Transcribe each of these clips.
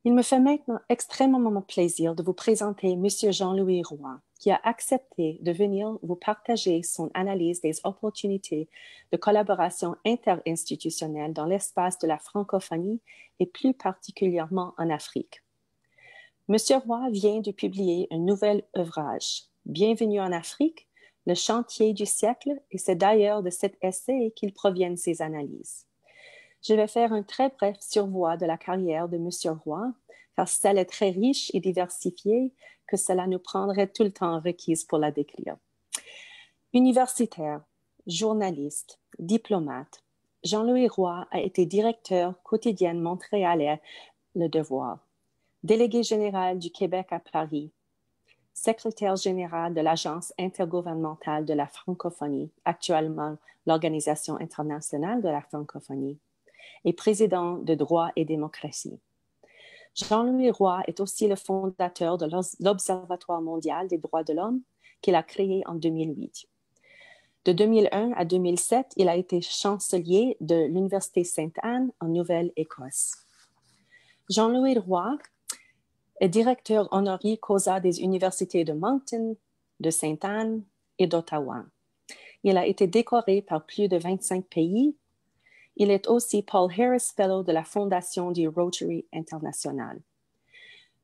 Il me fait maintenant extrêmement plaisir de vous présenter Monsieur Jean-Louis Roy, qui a accepté de venir vous partager son analyse des opportunités de collaboration interinstitutionnelle dans l'espace de la francophonie et plus particulièrement en Afrique. Monsieur Roy vient de publier un nouvel ouvrage, Bienvenue en Afrique, le chantier du siècle, et c'est d'ailleurs de cet essai qu'il proviennent ses analyses. Je vais faire un très bref survoi de la carrière de M. Roy, car celle est très riche et diversifiée que cela nous prendrait tout le temps requis pour la décrire. Universitaire, journaliste, diplomate, Jean-Louis Roy a été directeur quotidien montréalais Le Devoir, délégué général du Québec à Paris, secrétaire général de l'Agence intergouvernementale de la francophonie, actuellement l'Organisation internationale de la francophonie, et président de Droit et démocratie. Jean-Louis Roy est aussi le fondateur de l'Observatoire mondial des droits de l'homme qu'il a créé en 2008. De 2001 à 2007, il a été chancelier de l'Université Sainte-Anne en Nouvelle-Écosse. Jean-Louis Roy est directeur honoris causa des universités de Moncton, de Sainte-Anne et d'Ottawa. Il a été décoré par plus de 25 pays. Il est aussi Paul Harris Fellow de la Fondation du Rotary International.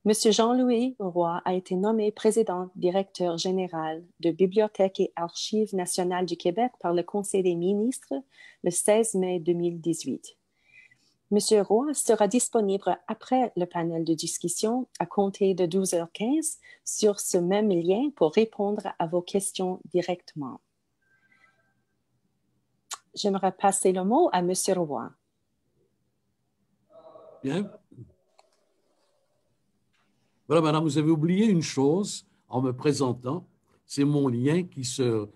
Monsieur Jean-Louis Roy a été nommé président-directeur général de Bibliothèque et Archives nationales du Québec par le Conseil des ministres le 16 mai 2018. Monsieur Roy sera disponible après le panel de discussion à compter de 12h15 sur ce même lien pour répondre à vos questions directement. J'aimerais passer le mot à Monsieur Roy. Bien. Voilà, madame, vous avez oublié une chose en me présentant, c'est mon lien qui se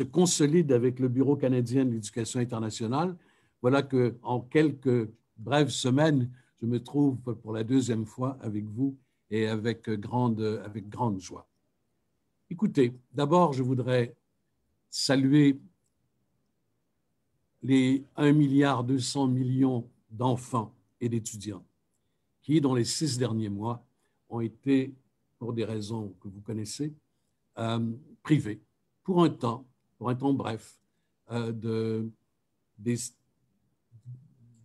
consolide avec le Bureau canadien de l'éducation internationale. Voilà qu'en quelques brèves semaines, je me trouve pour la deuxième fois avec vous et avec grande joie. Écoutez, d'abord, je voudrais saluer les 1,2 milliard d'enfants et d'étudiants qui, dans les 6 derniers mois, ont été, pour des raisons que vous connaissez, privés pour un temps bref, de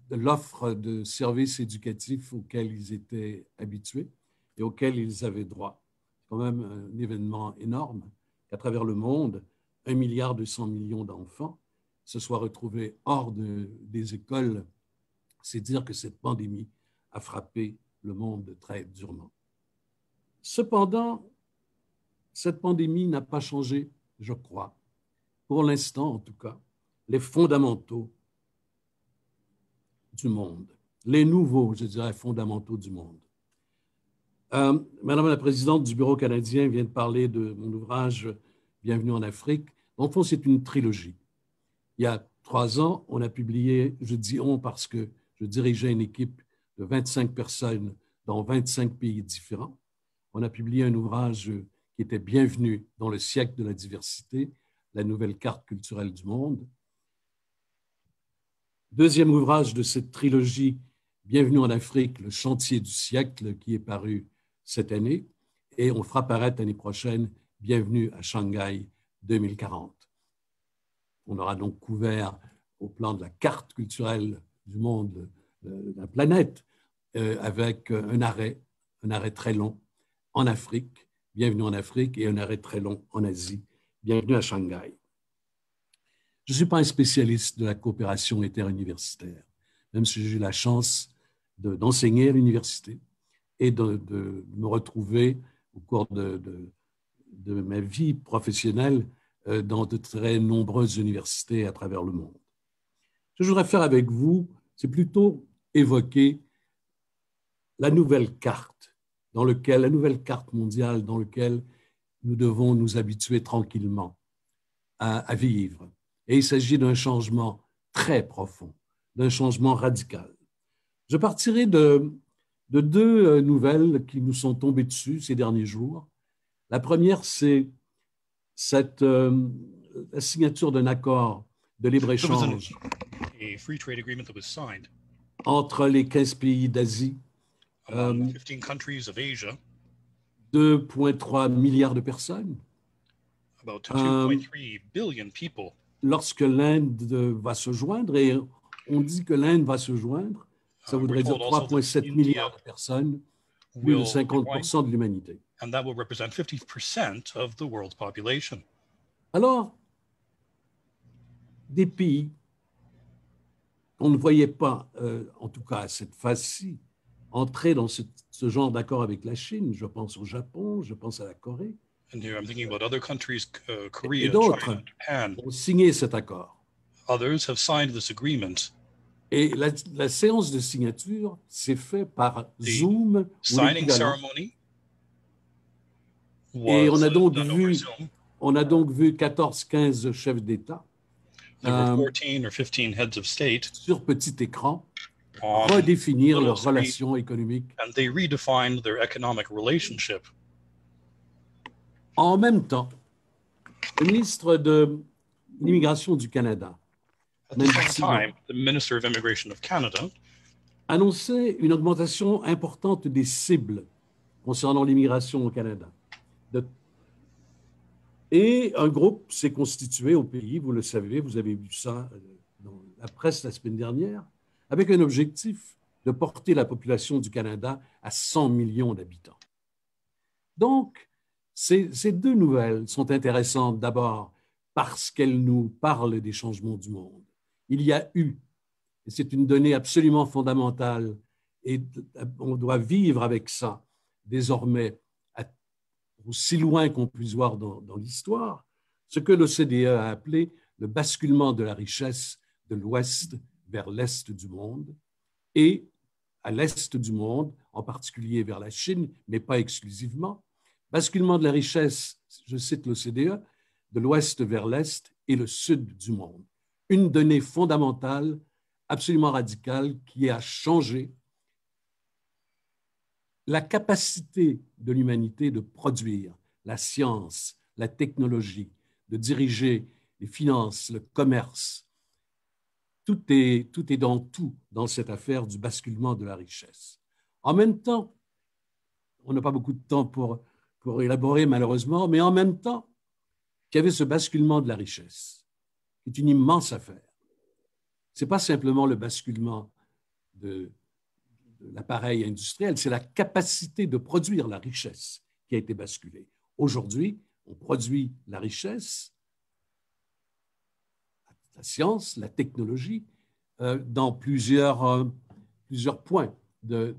l'offre de services éducatifs auxquels ils étaient habitués et auxquels ils avaient droit. C'est quand même un événement énorme qu'à travers le monde, 1,2 milliard d'enfants se soient retrouvés hors des écoles. C'est dire que cette pandémie a frappé le monde très durement. Cependant, cette pandémie n'a pas changé, je crois, pour l'instant en tout cas, les fondamentaux du monde, les nouveaux, je dirais, fondamentaux du monde. Madame la présidente du Bureau canadien vient de parler de mon ouvrage « Bienvenue en Afrique ». En fond, c'est une trilogie. Il y a 3 ans, on a publié, je dis on parce que je dirigeais une équipe de 25 personnes dans 25 pays différents. On a publié un ouvrage qui était Bienvenue dans le siècle de la diversité, la nouvelle carte culturelle du monde. Deuxième ouvrage de cette trilogie, Bienvenue en Afrique, le chantier du siècle, qui est paru cette année. Et on fera paraître l'année prochaine Bienvenue à Shanghai 2040. On aura donc couvert au plan de la carte culturelle du monde, de la planète, avec un arrêt très long en Afrique, Bienvenue en Afrique, et un arrêt très long en Asie, Bienvenue à Shanghai. Je ne suis pas un spécialiste de la coopération interuniversitaire, même si j'ai eu la chance d'enseigner à l'université et de me retrouver au cours de ma vie professionnelle dans de très nombreuses universités à travers le monde. Ce que je voudrais faire avec vous, c'est plutôt évoquer la nouvelle carte mondiale dans laquelle nous devons nous habituer tranquillement à vivre. Et il s'agit d'un changement très profond, d'un changement radical. Je partirai de 2 nouvelles qui nous sont tombées dessus ces derniers jours. La première, c'est la signature d'un accord de libre-échange entre les 15 pays d'Asie Among 15 countries of Asia, 2,3 milliards de personnes. about 2.3 billion people. Lorsque l'Inde va se joindre, et on dit que l'Inde va se joindre, ça voudrait dire 3,7 milliards de personnes, plus de 50% de l'humanité. And that will represent 50% of the world's population. Alors, des pays qu'on ne voyait pas, en tout cas à cette phase-ci, entrer dans ce genre d'accord avec la Chine. Je pense au Japon, je pense à la Corée. And here I'm thinking about other countries, Korea, Et d'autres China, Japan. ont signé cet accord. Others have signed this agreement. Et la séance de signature s'est faite par Zoom ou Signing l'équivalent. ceremony Et was on done over Zoom. a donc vu 14-15 chefs d'État There were 14 or 15 heads of state sur petit écran on redéfinir little leurs screen, relations économiques. and they redefined their economic relationship. En même temps, le ministre de l'Immigration du Canada At the same time, the Minister of Immigration of Canada annonçait une augmentation importante des cibles concernant l'immigration au Canada. Et un groupe s'est constitué au pays, vous le savez, vous avez vu ça dans la presse la semaine dernière, avec un objectif de porter la population du Canada à 100 millions d'habitants. Donc, ces deux nouvelles sont intéressantes d'abord parce qu'elles nous parlent des changements du monde. Il y a eu, et c'est une donnée absolument fondamentale, et on doit vivre avec ça désormais aussi loin qu'on puisse voir dans l'histoire, ce que l'OCDE a appelé le basculement de la richesse de l'Ouest vers l'Est du monde, et à l'Est du monde, en particulier vers la Chine, mais pas exclusivement, basculement de la richesse, je cite l'OCDE, de l'Ouest vers l'Est et le Sud du monde. Une donnée fondamentale, absolument radicale, qui a changé la capacité de l'humanité de produire la science, la technologie, de diriger les finances, le commerce. Tout est dans tout dans cette affaire du basculement de la richesse. En même temps, on n'a pas beaucoup de temps pour élaborer malheureusement, mais en même temps qu'il y avait ce basculement de la richesse, qui est une immense affaire. Ce n'est pas simplement le basculement de l'appareil industriel, c'est la capacité de produire la richesse qui a été basculée. Aujourd'hui, on produit la richesse, la science, la technologie, dans plusieurs points de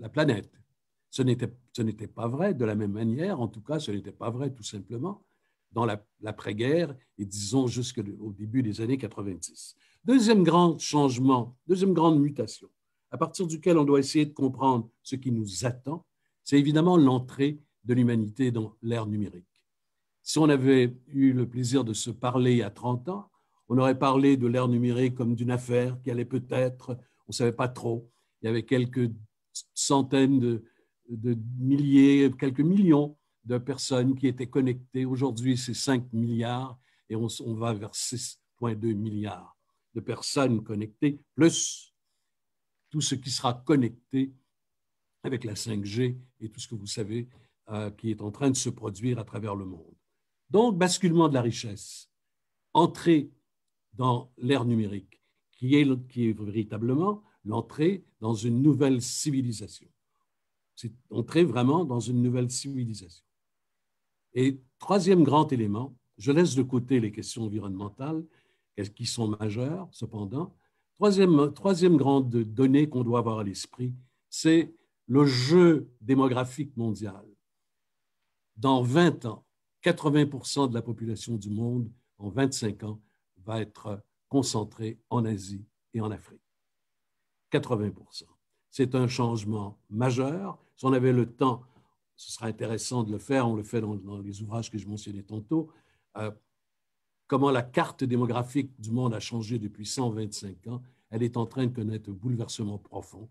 la planète. Ce n'était pas vrai de la même manière, en tout cas, ce n'était pas vrai tout simplement dans l'après-guerre et disons jusqu'au début des années 90. Deuxième grand changement, deuxième grande mutation, à partir duquel on doit essayer de comprendre ce qui nous attend, c'est évidemment l'entrée de l'humanité dans l'ère numérique. Si on avait eu le plaisir de se parler il y a 30 ans, on aurait parlé de l'ère numérique comme d'une affaire qui allait peut-être, on ne savait pas trop, il y avait quelques centaines de milliers, quelques millions de personnes qui étaient connectées. Aujourd'hui, c'est 5 milliards et on va vers 6,2 milliards de personnes connectées, plus tout ce qui sera connecté avec la 5G et tout ce que vous savez qui est en train de se produire à travers le monde. Donc, basculement de la richesse, entrée dans l'ère numérique, qui est véritablement l'entrée dans une nouvelle civilisation. C'est entrer vraiment dans une nouvelle civilisation. Et troisième grand élément, je laisse de côté les questions environnementales, qui sont majeures cependant. Troisième grande donnée qu'on doit avoir à l'esprit, c'est le jeu démographique mondial. Dans 20 ans, 80% de la population du monde, en 25 ans, va être concentrée en Asie et en Afrique. 80%. C'est un changement majeur. Si on avait le temps, ce sera intéressant de le faire, on le fait dans les ouvrages que je mentionnais tantôt, comment la carte démographique du monde a changé depuis 125 ans. Elle est en train de connaître un bouleversement profond.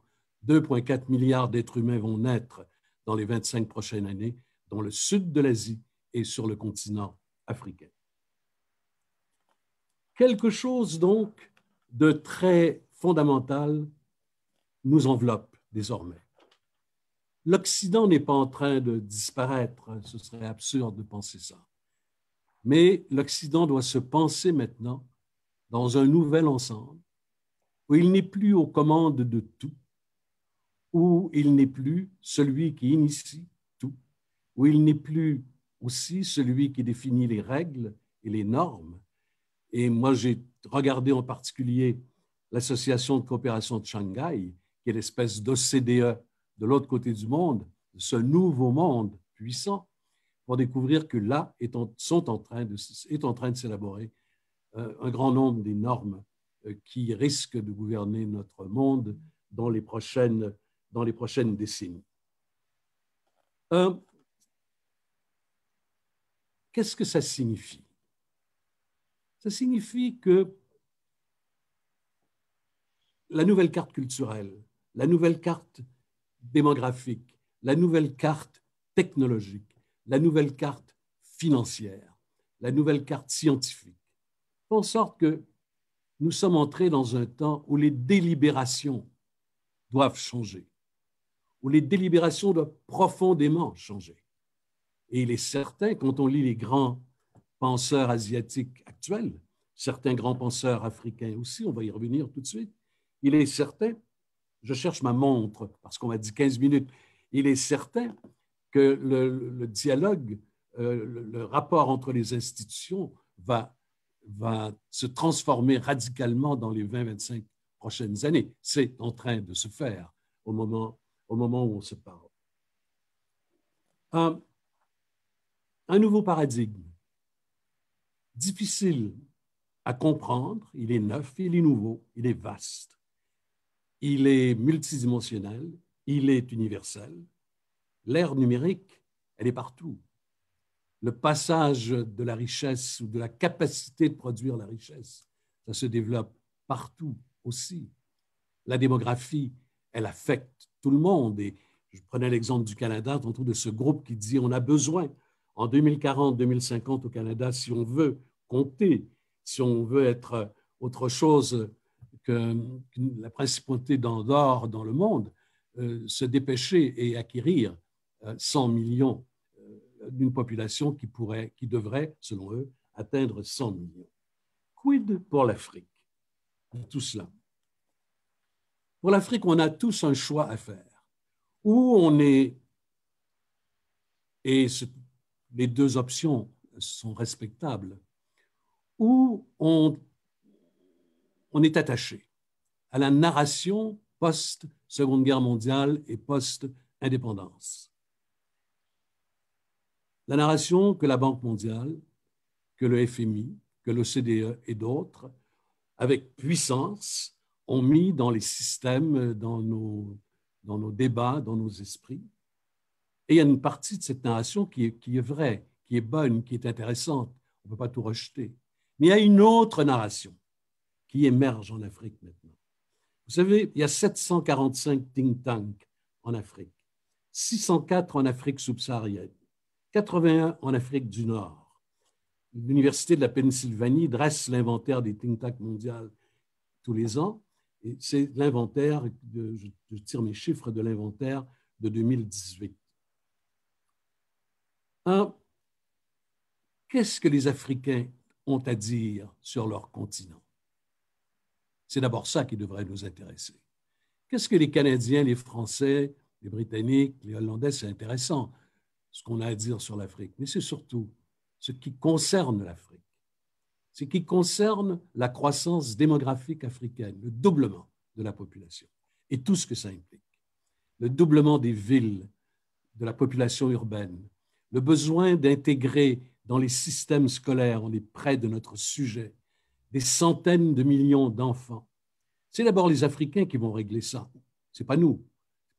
2,4 milliards d'êtres humains vont naître dans les 25 prochaines années dans le sud de l'Asie et sur le continent africain. Quelque chose donc de très fondamental nous enveloppe désormais. L'Occident n'est pas en train de disparaître, ce serait absurde de penser ça. Mais l'Occident doit se penser maintenant dans un nouvel ensemble où il n'est plus aux commandes de tout, où il n'est plus celui qui initie tout, où il n'est plus aussi celui qui définit les règles et les normes. Et moi, j'ai regardé en particulier l'Association de coopération de Shanghai, qui est l'espèce d'OCDE de l'autre côté du monde, ce nouveau monde puissant, pour découvrir que là est en train de s'élaborer un grand nombre des normes qui risquent de gouverner notre monde dans les prochaines décennies. Qu'est-ce que ça signifie? Ça signifie que la nouvelle carte culturelle, la nouvelle carte démographique, la nouvelle carte technologique, la nouvelle carte financière, la nouvelle carte scientifique, font en sorte que nous sommes entrés dans un temps où les délibérations doivent changer, où les délibérations doivent profondément changer. Et il est certain, quand on lit les grands penseurs asiatiques actuels, certains grands penseurs africains aussi, on va y revenir tout de suite, il est certain, je cherche ma montre parce qu'on m'a dit 15 minutes, il est certain que le dialogue, le rapport entre les institutions va se transformer radicalement dans les 20-25 prochaines années. C'est en train de se faire au moment où on se parle. Un nouveau paradigme, difficile à comprendre, il est neuf, il est nouveau, il est vaste. Il est multidimensionnel, il est universel. L'ère numérique, elle est partout. Le passage de la richesse ou de la capacité de produire la richesse, ça se développe partout aussi. La démographie, elle affecte tout le monde. Et je prenais l'exemple du Canada, tantôt de ce groupe qui dit on a besoin en 2040, 2050 au Canada, si on veut compter, si on veut être autre chose que la principauté d'Andorre dans le monde, se dépêcher et acquérir 100 millions d'une population qui devrait, selon eux, atteindre 100 millions. Quid pour l'Afrique de tout cela? Pour l'Afrique, on a tous un choix à faire. Ou on est, et les deux options sont respectables, ou on est attaché à la narration post-Seconde Guerre mondiale et post-indépendance. La narration que la Banque mondiale, que le FMI, que l'OCDE et d'autres, avec puissance, ont mis dans les systèmes, dans nos débats, dans nos esprits. Et il y a une partie de cette narration qui est vraie, qui est bonne, qui est intéressante. On ne peut pas tout rejeter. Mais il y a une autre narration qui émerge en Afrique maintenant. Vous savez, il y a 745 think tanks en Afrique, 604 en Afrique subsaharienne, 81 en Afrique du Nord. L'Université de la Pennsylvanie dresse l'inventaire des think tanks mondiaux tous les ans. Et c'est l'inventaire, je tire mes chiffres de l'inventaire de 2018. Qu'est-ce que les Africains ont à dire sur leur continent? C'est d'abord ça qui devrait nous intéresser. Qu'est-ce que les Canadiens, les Français, les Britanniques, les Hollandais, c'est intéressant, ce qu'on a à dire sur l'Afrique, mais c'est surtout ce qui concerne l'Afrique. Ce qui concerne la croissance démographique africaine, le doublement de la population et tout ce que ça implique. Le doublement des villes, de la population urbaine, le besoin d'intégrer dans les systèmes scolaires, on est près de notre sujet, des centaines de millions d'enfants. C'est d'abord les Africains qui vont régler ça. Ce n'est pas nous,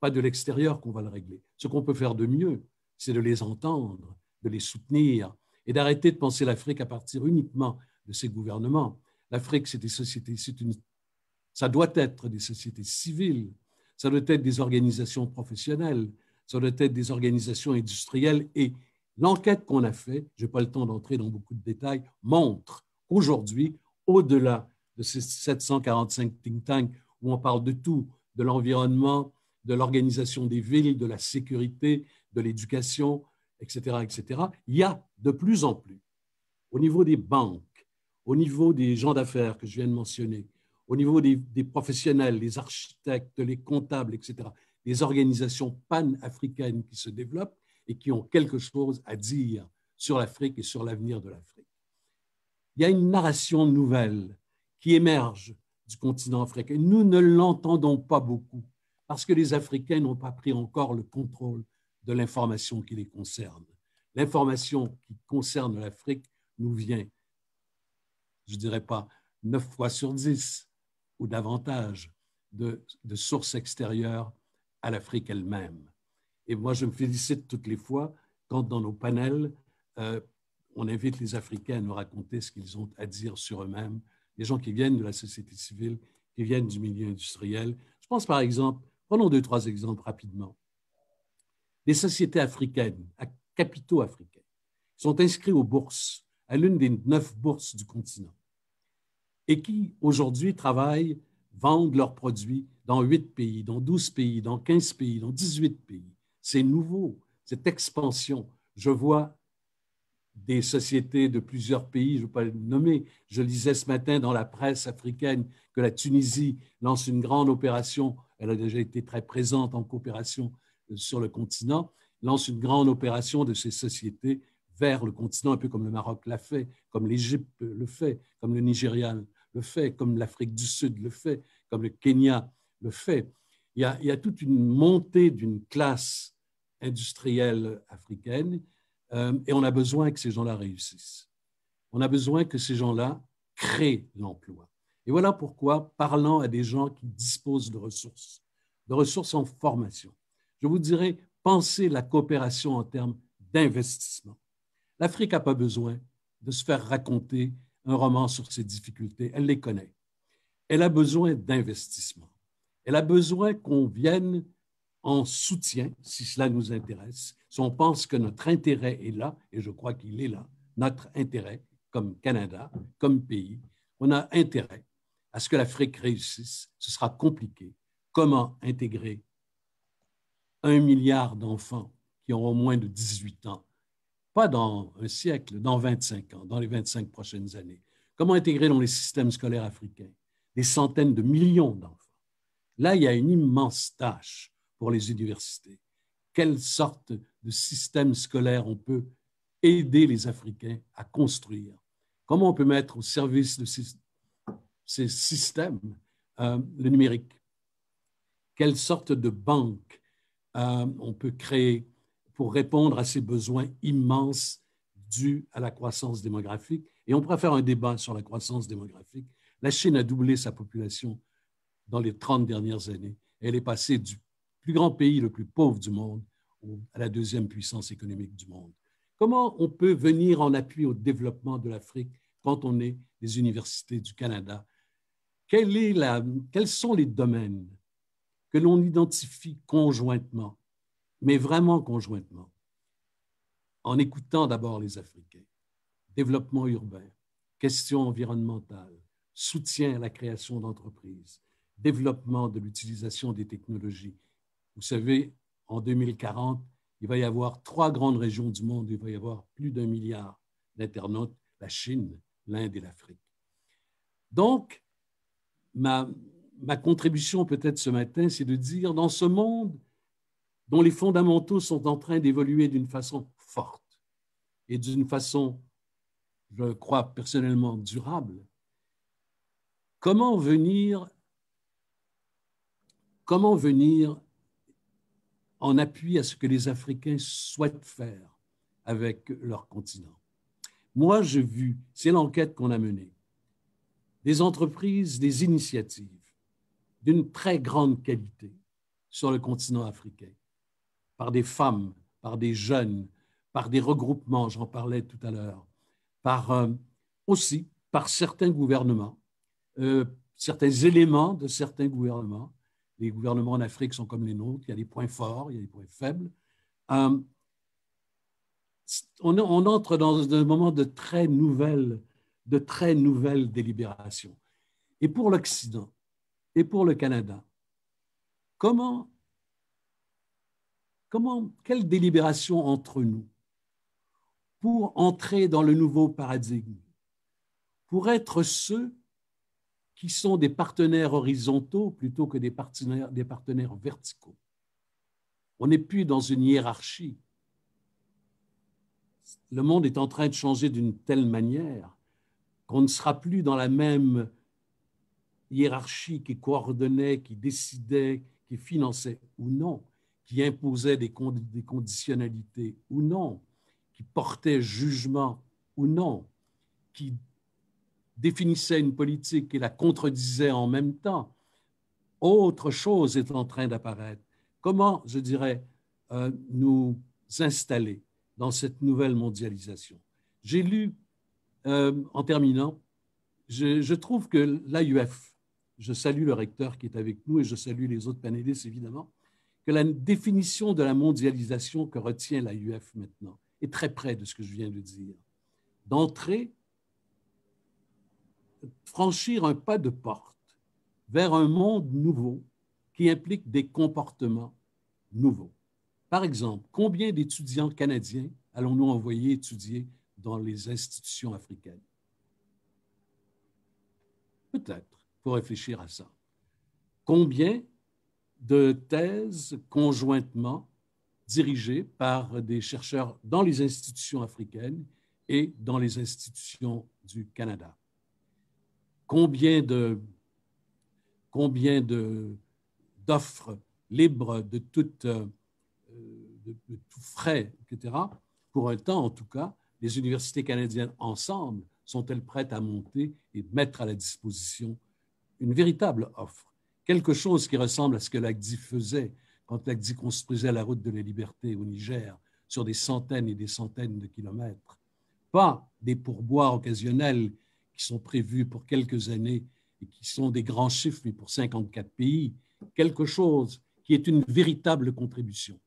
pas de l'extérieur qu'on va le régler. Ce qu'on peut faire de mieux, c'est de les entendre, de les soutenir et d'arrêter de penser l'Afrique à partir uniquement de ses gouvernements. L'Afrique, c'est des sociétés, ça doit être des sociétés civiles, ça doit être des organisations professionnelles, ça doit être des organisations industrielles. Et l'enquête qu'on a faite, je n'ai pas le temps d'entrer dans beaucoup de détails, montre aujourd'hui, au-delà de ces 745 think tanks où on parle de tout, de l'environnement, de l'organisation des villes, de la sécurité, de l'éducation, etc., etc. Il y a de plus en plus, au niveau des banques, au niveau des gens d'affaires que je viens de mentionner, au niveau des professionnels, les architectes, les comptables, etc., des organisations pan-africaines qui se développent et qui ont quelque chose à dire sur l'Afrique et sur l'avenir de l'Afrique. Il y a une narration nouvelle qui émerge du continent africain. Nous ne l'entendons pas beaucoup parce que les Africains n'ont pas pris encore le contrôle de l'information qui les concerne. L'information qui concerne l'Afrique nous vient, je ne dirais pas 9 fois sur 10 ou davantage, de sources extérieures à l'Afrique elle-même. Et moi, je me félicite toutes les fois quand dans nos panels, on invite les Africains à nous raconter ce qu'ils ont à dire sur eux-mêmes, des gens qui viennent de la société civile, qui viennent du milieu industriel. Je pense par exemple, prenons 2, 3 exemples rapidement. Les sociétés africaines, à capitaux africains, sont inscrits aux bourses, à l'une des 9 bourses du continent, et qui aujourd'hui travaillent, vendent leurs produits dans 8 pays, dans 12 pays, dans 15 pays, dans 18 pays. C'est nouveau, cette expansion. Je vois des sociétés de plusieurs pays, je ne veux pas les nommer. Je lisais ce matin dans la presse africaine que la Tunisie lance une grande opération, elle a déjà été très présente en coopération sur le continent, lance une grande opération de ces sociétés vers le continent, un peu comme le Maroc l'a fait, comme l'Égypte le fait, comme le Nigeria le fait, comme l'Afrique du Sud le fait, comme le Kenya le fait. Il y a toute une montée d'une classe industrielle africaine et on a besoin que ces gens-là réussissent. On a besoin que ces gens-là créent l'emploi. Et voilà pourquoi, parlant à des gens qui disposent de ressources en formation, je vous dirais, pensez la coopération en termes d'investissement. L'Afrique n'a pas besoin de se faire raconter un roman sur ses difficultés. Elle les connaît. Elle a besoin d'investissement. Elle a besoin qu'on vienne en soutien, si cela nous intéresse, si on pense que notre intérêt est là, et je crois qu'il est là, notre intérêt comme Canada, comme pays, on a intérêt à ce que l'Afrique réussisse. Ce sera compliqué. Comment intégrer 1 milliard d'enfants qui auront moins de 18 ans, pas dans un siècle, dans 25 ans, dans les 25 prochaines années? Comment intégrer dans les systèmes scolaires africains des centaines de millions d'enfants? Là, il y a une immense tâche pour les universités. Quelle sorte de système scolaire on peut aider les Africains à construire? Comment on peut mettre au service de ces systèmes le numérique? Quelle sorte de banque on peut créer pour répondre à ces besoins immenses dus à la croissance démographique? Et on pourrait faire un débat sur la croissance démographique. La Chine a doublé sa population dans les 30 dernières années. Elle est passée du plus grand pays le plus pauvre du monde à la 2e puissance économique du monde. Comment on peut venir en appui au développement de l'Afrique quand on est des universités du Canada? Quels sont les domaines que l'on identifie conjointement, mais vraiment conjointement, en écoutant d'abord les Africains? Développement urbain, questions environnementales, soutien à la création d'entreprises, développement de l'utilisation des technologies. Vous savez, en 2040, il va y avoir 3 grandes régions du monde, il va y avoir plus d'1 milliard d'internautes, la Chine, l'Inde et l'Afrique. Donc, ma contribution peut-être ce matin, c'est de dire, dans ce monde dont les fondamentaux sont en train d'évoluer d'une façon forte et d'une façon, je crois personnellement, durable, comment venir en appui à ce que les Africains souhaitent faire avec leur continent? Moi, j'ai vu, c'est l'enquête qu'on a menée, des entreprises, des initiatives d'une très grande qualité sur le continent africain, par des femmes, par des jeunes, par des regroupements, j'en parlais tout à l'heure, aussi par certains gouvernements, certains éléments de certains gouvernements. Les gouvernements en Afrique sont comme les nôtres, il y a des points forts, il y a des points faibles. On entre dans un moment de très nouvelles délibérations. Et pour l'Occident et pour le Canada, comment quelle délibération entre nous pour entrer dans le nouveau paradigme, pour être ceux qui sont des partenaires horizontaux plutôt que des partenaires verticaux. On n'est plus dans une hiérarchie. Le monde est en train de changer d'une telle manière qu'on ne sera plus dans la même hiérarchie qui coordonnait, qui décidait, qui finançait ou non, qui imposait des conditionnalités ou non, qui portait jugement ou non, qui définissait une politique et la contredisait en même temps. Autre chose est en train d'apparaître. Comment, je dirais, nous installer dans cette nouvelle mondialisation? J'ai lu, en terminant, je trouve que l'AUF, je salue le recteur qui est avec nous et je salue les autres panélistes évidemment, que la définition de la mondialisation que retient l'AUF maintenant est très près de ce que je viens de dire. D'entrer, franchir un pas de porte vers un monde nouveau qui implique des comportements nouveaux. Par exemple, combien d'étudiants canadiens allons-nous envoyer étudier dans les institutions africaines? Peut-être, il faut réfléchir à ça. Combien de thèses conjointement dirigées par des chercheurs dans les institutions africaines et dans les institutions du Canada? Combien d'offres libres de tout frais, etc. Pour un temps, en tout cas, les universités canadiennes ensemble sont-elles prêtes à monter et mettre à la disposition une véritable offre? Quelque chose qui ressemble à ce que l'ACDI faisait quand l'ACDI construisait la route de la liberté au Niger sur des centaines et des centaines de kilomètres. Pas des pourboires occasionnels qui sont prévus pour quelques années et qui sont des grands chiffres, mais pour 54 pays. Quelque chose qui est une véritable contribution,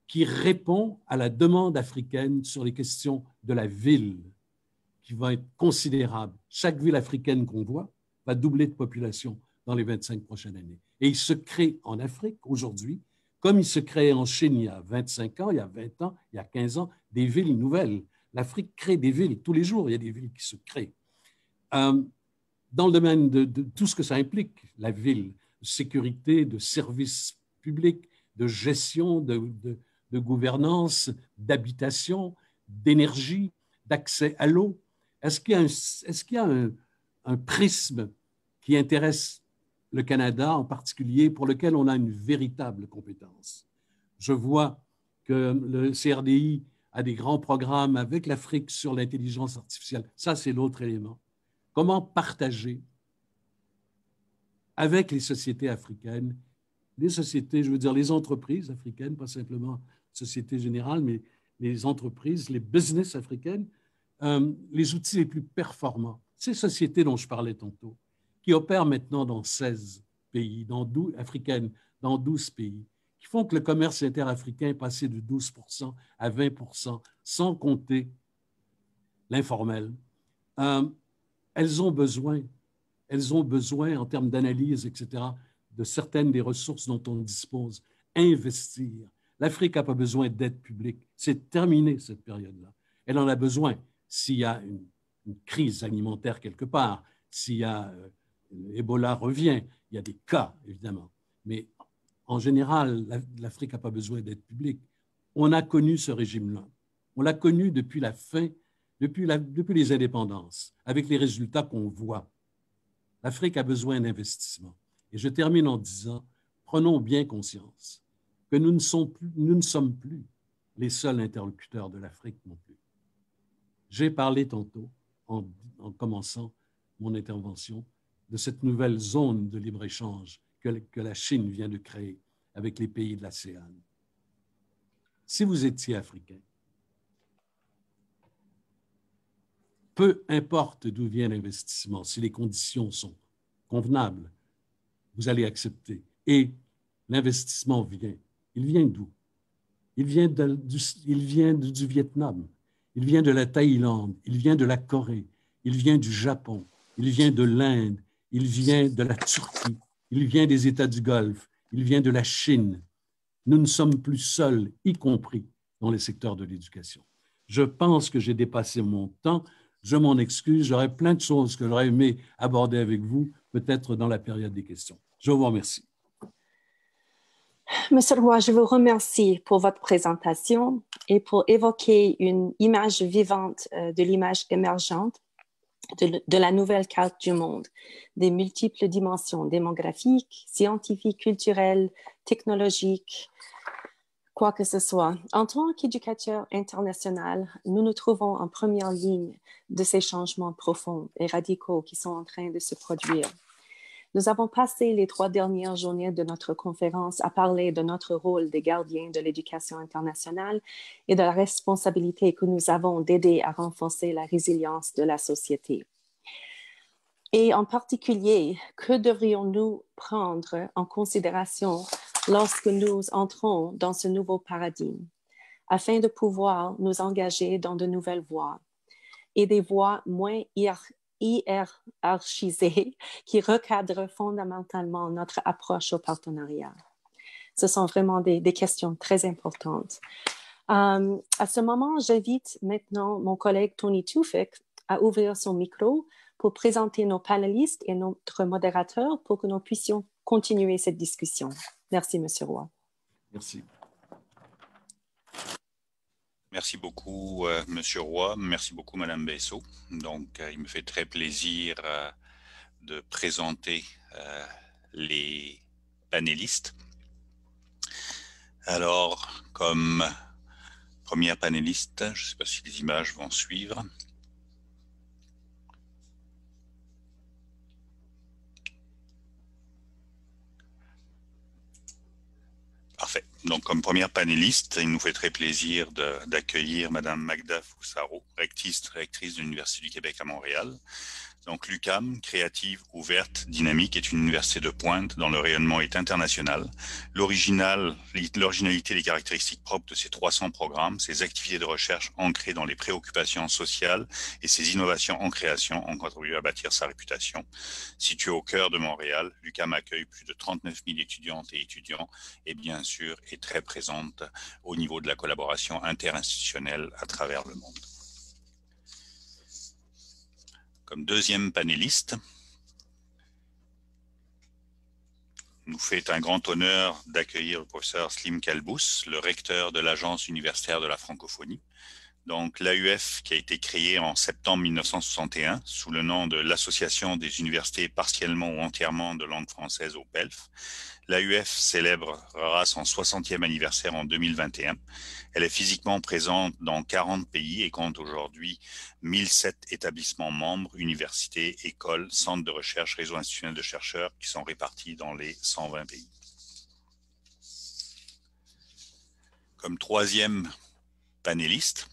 qui répond à la demande africaine sur les questions de la ville, qui va être considérable. Chaque ville africaine qu'on voit va doubler de population dans les 25 prochaines années. Et il se crée en Afrique aujourd'hui, comme il se créait en Chine il y a 25 ans, il y a 20 ans, il y a 15 ans, des villes nouvelles. L'Afrique crée des villes. Tous les jours, il y a des villes qui se créent. Dans le domaine de tout ce que ça implique, la ville, de sécurité, de services publics, de gestion, de gouvernance, d'habitation, d'énergie, d'accès à l'eau. Est-ce qu'il y a un prisme qui intéresse le Canada en particulier, pour lequel on a une véritable compétence? Je vois que le CRDI a des grands programmes avec l'Afrique sur l'intelligence artificielle. Ça, c'est l'autre élément. Comment partager avec les sociétés africaines, les sociétés, je veux dire les entreprises africaines, pas simplement Société Générale, mais les entreprises, les business africaines, les outils les plus performants. Ces sociétés dont je parlais tantôt, qui opèrent maintenant dans 16 pays, africaines, dans 12 pays, qui font que le commerce interafricain est passé de 12% à 20%, sans compter l'informel. Elles ont besoin en termes d'analyse, etc., de certaines des ressources dont on dispose. Investir. L'Afrique n'a pas besoin d'aide publique. C'est terminé, cette période-là. Elle en a besoin s'il y a une crise alimentaire quelque part, s'il y a Ebola revient, il y a des cas, évidemment. Mais en général, l'Afrique n'a pas besoin d'aide publique. On a connu ce régime-là. On l'a connu depuis la fin, depuis les indépendances, avec les résultats qu'on voit. L'Afrique a besoin d'investissement. Et je termine en disant, prenons bien conscience que nous ne sommes plus les seuls interlocuteurs de l'Afrique non plus. J'ai parlé tantôt, en commençant mon intervention, de cette nouvelle zone de libre-échange que la Chine vient de créer avec les pays de l'ASEAN. Si vous étiez africain, peu importe d'où vient l'investissement, si les conditions sont convenables, vous allez accepter. Et l'investissement vient. Il vient d'où? Il vient du Vietnam, il vient de la Thaïlande, il vient de la Corée, il vient du Japon, il vient de l'Inde, il vient de la Turquie, il vient des États du Golfe, il vient de la Chine. nous ne sommes plus seuls, y compris dans les secteurs de l'éducation. Je pense que j'ai dépassé mon temps. Je m'en excuse. J'aurais plein de choses que j'aurais aimé aborder avec vous, peut-être dans la période des questions. Je vous remercie. Monsieur Roy, je vous remercie pour votre présentation et pour évoquer une image vivante de l'image émergente de la nouvelle carte du monde, des multiples dimensions démographiques, scientifiques, culturelles, technologiques, quoi que ce soit. En tant qu'éducateur international, nous nous trouvons en première ligne de ces changements profonds et radicaux qui sont en train de se produire. Nous avons passé les 3 dernières journées de notre conférence à parler de notre rôle des gardiens de l'éducation internationale et de la responsabilité que nous avons d'aider à renforcer la résilience de la société. Et en particulier, que devrions-nous prendre en considération lorsque nous entrons dans ce nouveau paradigme, afin de pouvoir nous engager dans de nouvelles voies et des voies moins hiérarchisées qui recadrent fondamentalement notre approche au partenariat? Ce sont vraiment des questions très importantes. À ce moment, j'invite maintenant mon collègue Tony Tufik à ouvrir son micro pour présenter nos panélistes et notre modérateur pour que nous puissions continuer cette discussion. Merci, Monsieur Roy. Merci. Merci beaucoup, Monsieur Roy. Merci beaucoup, Madame Bessot. Donc, il me fait très plaisir de présenter les panélistes. Alors, comme première panéliste, je ne sais pas si les images vont suivre. Parfait. Donc, comme première panéliste, il nous fait très plaisir d'accueillir Madame Magda Foussaro, rectrice de l'Université du Québec à Montréal. Donc, l'UQAM, créative, ouverte, dynamique, est une université de pointe dont le rayonnement est international. L'originalité et les caractéristiques propres de ses 300 programmes, ses activités de recherche ancrées dans les préoccupations sociales et ses innovations en création ont contribué à bâtir sa réputation. Située au cœur de Montréal, l'UQAM accueille plus de 39 000 étudiantes et étudiants et bien sûr est très présente au niveau de la collaboration interinstitutionnelle à travers le monde. Comme deuxième panéliste, nous fait un grand honneur d'accueillir le professeur Slim Kalbous, le recteur de l'Agence universitaire de la francophonie. Donc l'AUF qui a été créée en septembre 1961 sous le nom de l'Association des universités partiellement ou entièrement de langue française au PELF. L'AUF célébrera son 60e anniversaire en 2021. Elle est physiquement présente dans 40 pays et compte aujourd'hui 1007 établissements membres, universités, écoles, centres de recherche, réseaux institutionnels de chercheurs qui sont répartis dans les 120 pays. Comme troisième panéliste,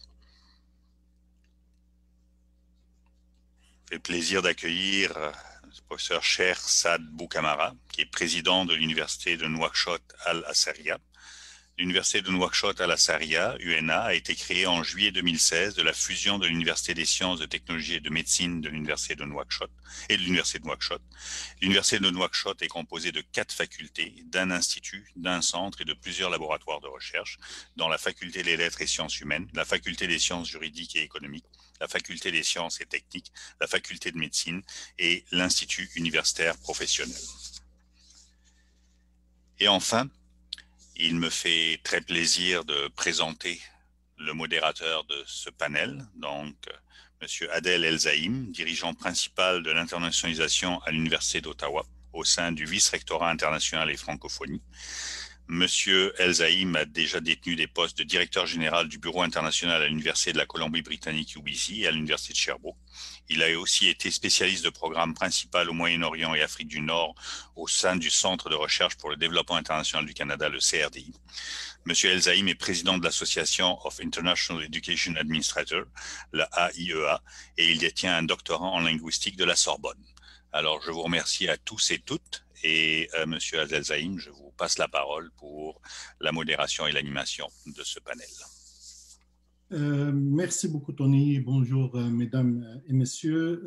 j'ai le plaisir d'accueillir le professeur Cher Saad Boukamara, qui est président de l'Université de Nouakchott Al-Azharia. L'Université de Nouakchott Al-Azharia, UNA, a été créée en juillet 2016 de la fusion de l'Université des sciences, de technologie et de médecine de l'Université de Nouakchott et de l'Université de Nouakchott. L'Université de Nouakchott est composée de 4 facultés, d'un institut, d'un centre et de plusieurs laboratoires de recherche, dans la faculté des lettres et sciences humaines, la faculté des sciences juridiques et économiques, la faculté des sciences et techniques, la faculté de médecine et l'Institut universitaire professionnel. Et enfin, il me fait très plaisir de présenter le modérateur de ce panel, donc M. Adel El-Zaïm, dirigeant principal de l'internationalisation à l'Université d'Ottawa, au sein du vice-rectorat international et francophonie. Monsieur El-Zaïm a déjà détenu des postes de directeur général du Bureau international à l'Université de la Colombie-Britannique UBC et à l'Université de Sherbrooke. Il a aussi été spécialiste de programme principal au Moyen-Orient et Afrique du Nord au sein du Centre de recherche pour le développement international du Canada, le CRDI. Monsieur El-Zaïm est président de l'Association of International Education Administrators, la AIEA, et il détient un doctorat en linguistique de la Sorbonne. Alors, je vous remercie à tous et toutes. Et Monsieur El-Zaïm, je vous passe la parole pour la modération et l'animation de ce panel. Merci beaucoup, Tony. Bonjour, mesdames et messieurs.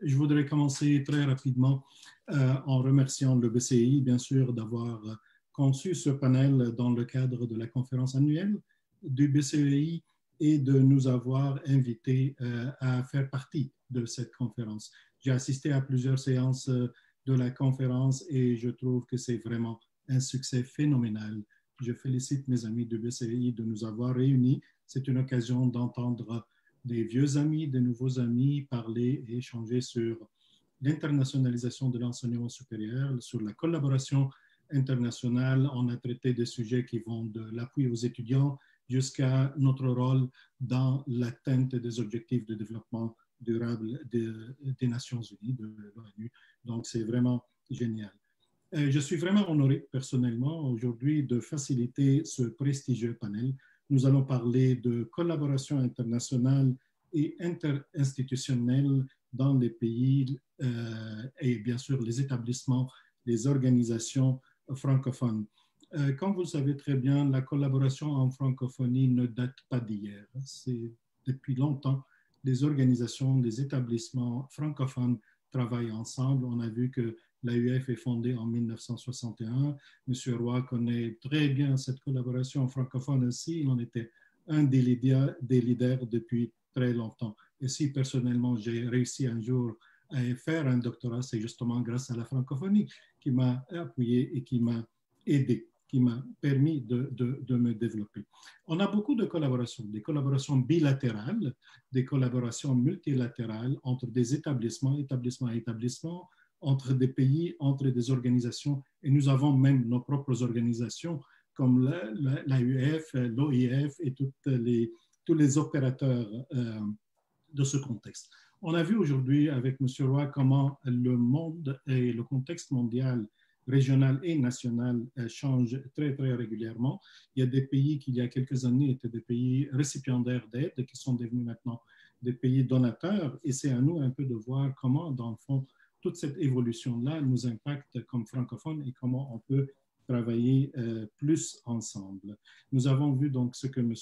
Je voudrais commencer très rapidement en remerciant le BCI, bien sûr, d'avoir conçu ce panel dans le cadre de la conférence annuelle du BCEI et de nous avoir invités à faire partie de cette conférence. J'ai assisté à plusieurs séances de la conférence et je trouve que c'est vraiment un succès phénoménal. Je félicite mes amis du BCEI de nous avoir réunis. C'est une occasion d'entendre des vieux amis, des nouveaux amis parler et échanger sur l'internationalisation de l'enseignement supérieur, sur la collaboration internationale. On a traité des sujets qui vont de l'appui aux étudiants jusqu'à notre rôle dans l'atteinte des objectifs de développement durable des Nations Unies, de l'ONU. Donc, c'est vraiment génial. Je suis vraiment honoré personnellement aujourd'hui de faciliter ce prestigieux panel. Nous allons parler de collaboration internationale et interinstitutionnelle dans les pays et bien sûr les établissements, les organisations francophones. Comme vous le savez très bien, la collaboration en francophonie ne date pas d'hier. C'est depuis longtemps, les organisations, les établissements francophones travaillent ensemble. On a vu que l'AUF est fondée en 1961. M. Roy connaît très bien cette collaboration francophone aussi. Il en était un des leaders depuis très longtemps. Et si personnellement j'ai réussi un jour à faire un doctorat, c'est justement grâce à la francophonie qui m'a appuyé et qui m'a aidé, qui m'a permis de me développer. On a beaucoup de collaborations, des collaborations bilatérales, des collaborations multilatérales entre des établissements, établissements à établissements, entre des pays, entre des organisations, et nous avons même nos propres organisations comme l'AUF, l'OIF et tous les opérateurs de ce contexte. On a vu aujourd'hui avec M. Roy comment le monde et le contexte mondial, régional et national changent très, très régulièrement. Il y a des pays qui, il y a quelques années, étaient des pays récipiendaires d'aide qui sont devenus maintenant des pays donateurs, et c'est à nous un peu de voir comment, dans le fond, toute cette évolution-là nous impacte comme francophones et comment on peut travailler plus ensemble. Nous avons vu donc ce que M.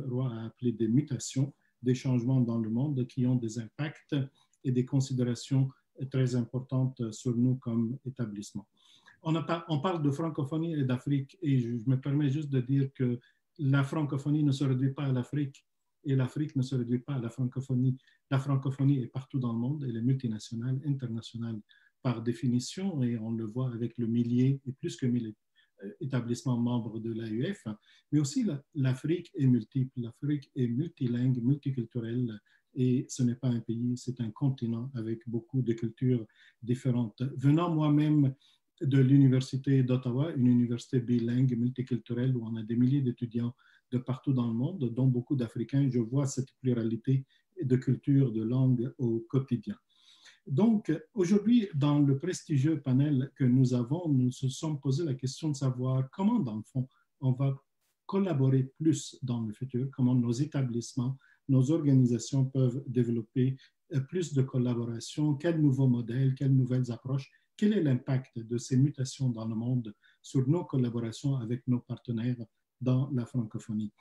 Roy a appelé des mutations, des changements dans le monde qui ont des impacts et des considérations très importantes sur nous comme établissement. On parle de francophonie et d'Afrique et je me permets juste de dire que la francophonie ne se réduit pas à l'Afrique et l'Afrique ne se réduit pas à la francophonie. La francophonie est partout dans le monde, elle est multinationale, internationale par définition et on le voit avec le millier et plus que 1000 établissements membres de l'AUF, mais aussi l'Afrique est multiple, l'Afrique est multilingue, multiculturelle et ce n'est pas un pays, c'est un continent avec beaucoup de cultures différentes. Venant moi-même de l'Université d'Ottawa, une université bilingue, multiculturelle, où on a des milliers d'étudiants de partout dans le monde, dont beaucoup d'Africains, je vois cette pluralité de cultures, de langues au quotidien. Donc, aujourd'hui, dans le prestigieux panel que nous avons, nous nous sommes posé la question de savoir comment, dans le fond, on va collaborer plus dans le futur, comment nos établissements, nos organisations peuvent développer plus de collaboration, quels nouveaux modèles, quelles nouvelles approches, quel est l'impact de ces mutations dans le monde sur nos collaborations avec nos partenaires dans la francophonie.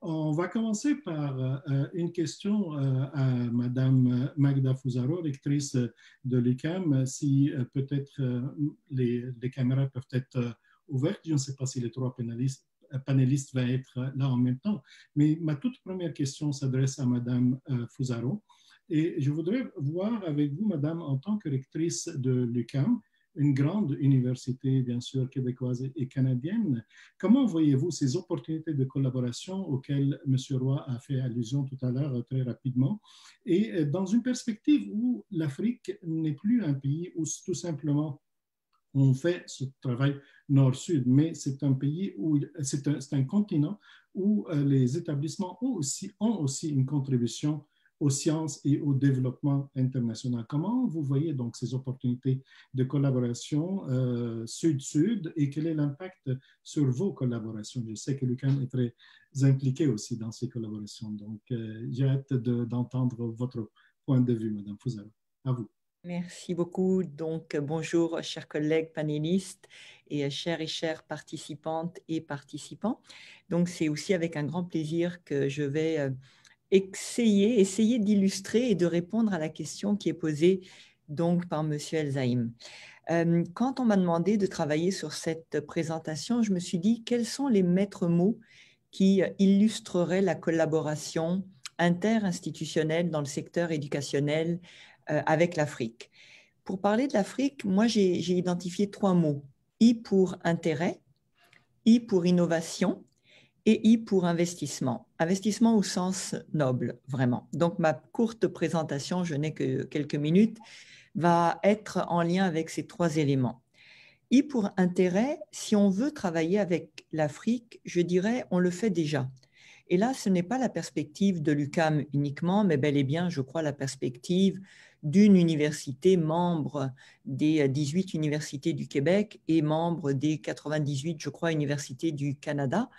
On va commencer par une question à Madame Magda Fusaro, rectrice de l'UQAM. Si peut-être les caméras peuvent être ouvertes, je ne sais pas si les trois panélistes vont être là en même temps, mais ma toute première question s'adresse à Madame Fusaro. Et je voudrais voir avec vous, Madame, en tant que rectrice de l'UQAM, une grande université, bien sûr, québécoise et canadienne. Comment voyez-vous ces opportunités de collaboration auxquelles M. Roy a fait allusion tout à l'heure très rapidement, et dans une perspective où l'Afrique n'est plus un pays où tout simplement on fait ce travail nord-sud, mais c'est un pays où c'est un continent où les établissements ont aussi une contribution aux sciences et au développement international. Comment vous voyez donc ces opportunités de collaboration sud-sud et quel est l'impact sur vos collaborations? Je sais que l'UQAM est très impliqué aussi dans ces collaborations. Donc, j'ai hâte d'entendre votre point de vue, Madame Fusaro. À vous. Merci beaucoup. Donc, bonjour, chers collègues panélistes et chères participantes et participants. Donc, c'est aussi avec un grand plaisir que je vais essayer d'illustrer et de répondre à la question qui est posée donc par M. Elzaïm. Quand on m'a demandé de travailler sur cette présentation, je me suis dit quels sont les maîtres mots qui illustreraient la collaboration interinstitutionnelle dans le secteur éducationnel avec l'Afrique. Pour parler de l'Afrique, moi j'ai identifié 3 mots. I pour intérêt, I pour innovation et I pour investissement. Investissement au sens noble, vraiment. Donc ma courte présentation, je n'ai que quelques minutes, va être en lien avec ces 3 éléments. I pour intérêt, si on veut travailler avec l'Afrique, je dirais on le fait déjà. Et là, ce n'est pas la perspective de l'UQAM uniquement, mais bel et bien, je crois, la perspective d'une université membre des 18 universités du Québec et membre des 98, je crois, universités du Canada,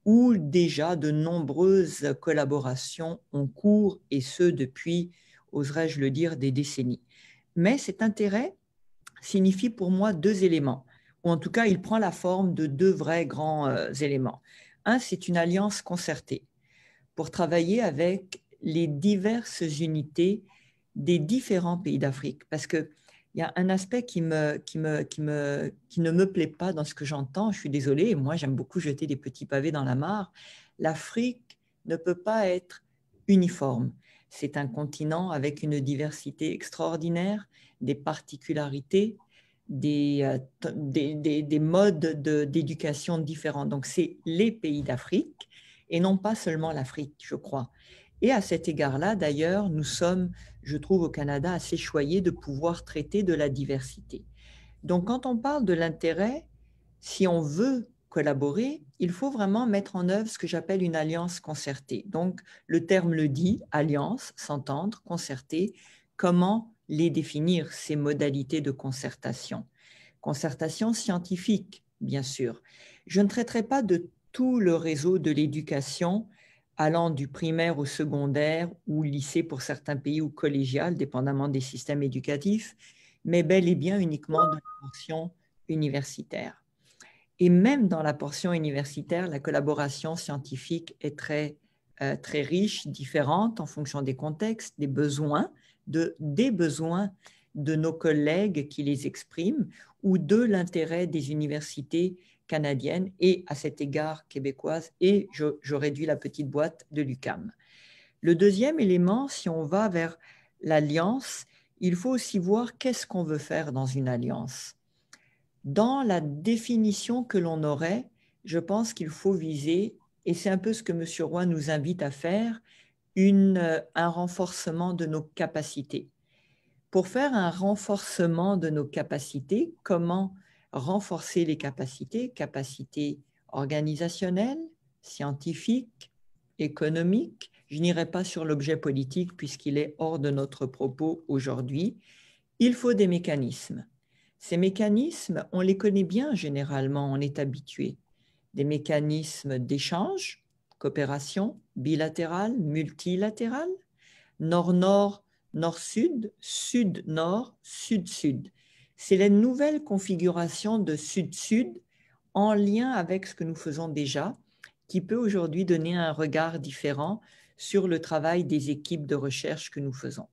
où déjà de nombreuses collaborations ont cours, et ce depuis, oserais-je le dire, des décennies. Mais cet intérêt signifie pour moi 2 éléments, ou en tout cas, il prend la forme de 2 vrais grands éléments. Un, c'est une alliance concertée pour travailler avec les diverses unités des différents pays d'Afrique. Parce qu'il y a un aspect qui ne me plaît pas dans ce que j'entends. Je suis désolée, moi j'aime beaucoup jeter des petits pavés dans la mare. L'Afrique ne peut pas être uniforme. C'est un continent avec une diversité extraordinaire, des particularités, des modes d'éducation différents. Donc c'est les pays d'Afrique et non pas seulement l'Afrique, je crois. Et à cet égard-là, d'ailleurs, nous sommes, je trouve, au Canada, assez choyés de pouvoir traiter de la diversité. Donc, quand on parle de l'intérêt, si on veut collaborer, il faut vraiment mettre en œuvre ce que j'appelle une alliance concertée. Donc, le terme le dit, alliance, s'entendre, concerter. Comment les définir, ces modalités de concertation? Concertation scientifique, bien sûr. Je ne traiterai pas de tout le réseau de l'éducation allant du primaire au secondaire ou lycée pour certains pays ou collégial, dépendamment des systèmes éducatifs, mais bel et bien uniquement de la portion universitaire. Et même dans la portion universitaire, la collaboration scientifique est très riche, différente en fonction des contextes, des besoins de nos collègues qui les expriment ou de l'intérêt des universités canadienne et à cet égard québécoise, et je réduis la petite boîte de l'UQAM. Le deuxième élément, si on va vers l'alliance, il faut aussi voir qu'est-ce qu'on veut faire dans une alliance. Dans la définition que l'on aurait, je pense qu'il faut viser, et c'est un peu ce que M. Roy nous invite à faire, un renforcement de nos capacités. Pour faire un renforcement de nos capacités, comment renforcer les capacités organisationnelles, scientifiques, économiques. Je n'irai pas sur l'objet politique puisqu'il est hors de notre propos aujourd'hui. Il faut des mécanismes. Ces mécanismes, on les connaît bien généralement, on est habitué. Des mécanismes d'échange, coopération bilatérale, multilatérale, nord-nord, nord-sud, sud-nord, sud-sud. C'est la nouvelle configuration de sud-sud en lien avec ce que nous faisons déjà, qui peut aujourd'hui donner un regard différent sur le travail des équipes de recherche que nous faisons.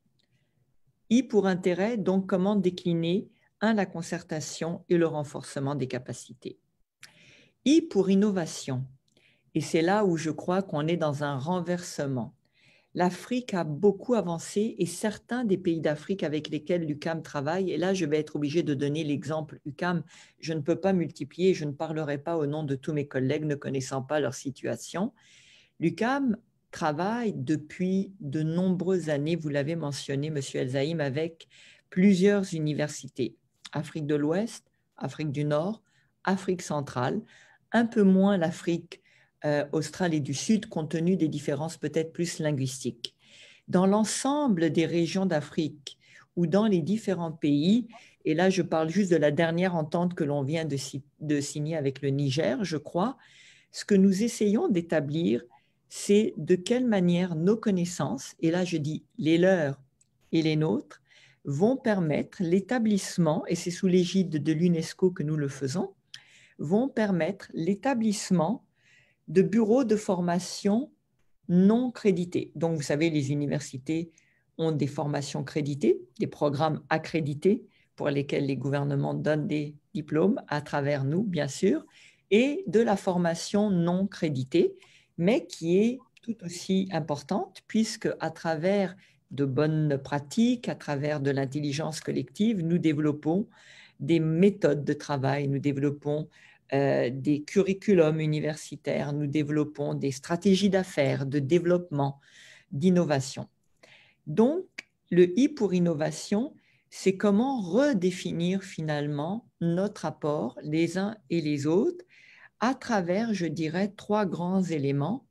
I pour intérêt, donc comment décliner la concertation et le renforcement des capacités. I pour innovation, et c'est là où je crois qu'on est dans un renversement. L'Afrique a beaucoup avancé et certains des pays d'Afrique avec lesquels l'UQAM travaille, et là je vais être obligée de donner l'exemple UQAM, je ne peux pas multiplier, je ne parlerai pas au nom de tous mes collègues ne connaissant pas leur situation. L'UQAM travaille depuis de nombreuses années, vous l'avez mentionné M. El-Zaïm, avec plusieurs universités, Afrique de l'Ouest, Afrique du Nord, Afrique centrale, un peu moins l'Afrique australe et du Sud, compte tenu des différences peut-être plus linguistiques. Dans l'ensemble des régions d'Afrique ou dans les différents pays, et là je parle juste de la dernière entente que l'on vient de signer avec le Niger, je crois, ce que nous essayons d'établir, c'est de quelle manière nos connaissances, et là je dis les leurs et les nôtres, vont permettre l'établissement, et c'est sous l'égide de l'UNESCO que nous le faisons, vont permettre l'établissement de bureaux de formation non crédités. Donc, vous savez, les universités ont des formations créditées, des programmes accrédités pour lesquelles les gouvernements donnent des diplômes, à travers nous, bien sûr, et de la formation non créditée, mais qui est tout aussi importante, puisque à travers de bonnes pratiques, à travers de l'intelligence collective, nous développons des méthodes de travail, nous développons des curriculums universitaires, nous développons des stratégies d'affaires, de développement, d'innovation. Donc, le I pour innovation, c'est comment redéfinir finalement notre apport les uns et les autres à travers, je dirais, 3 grands éléments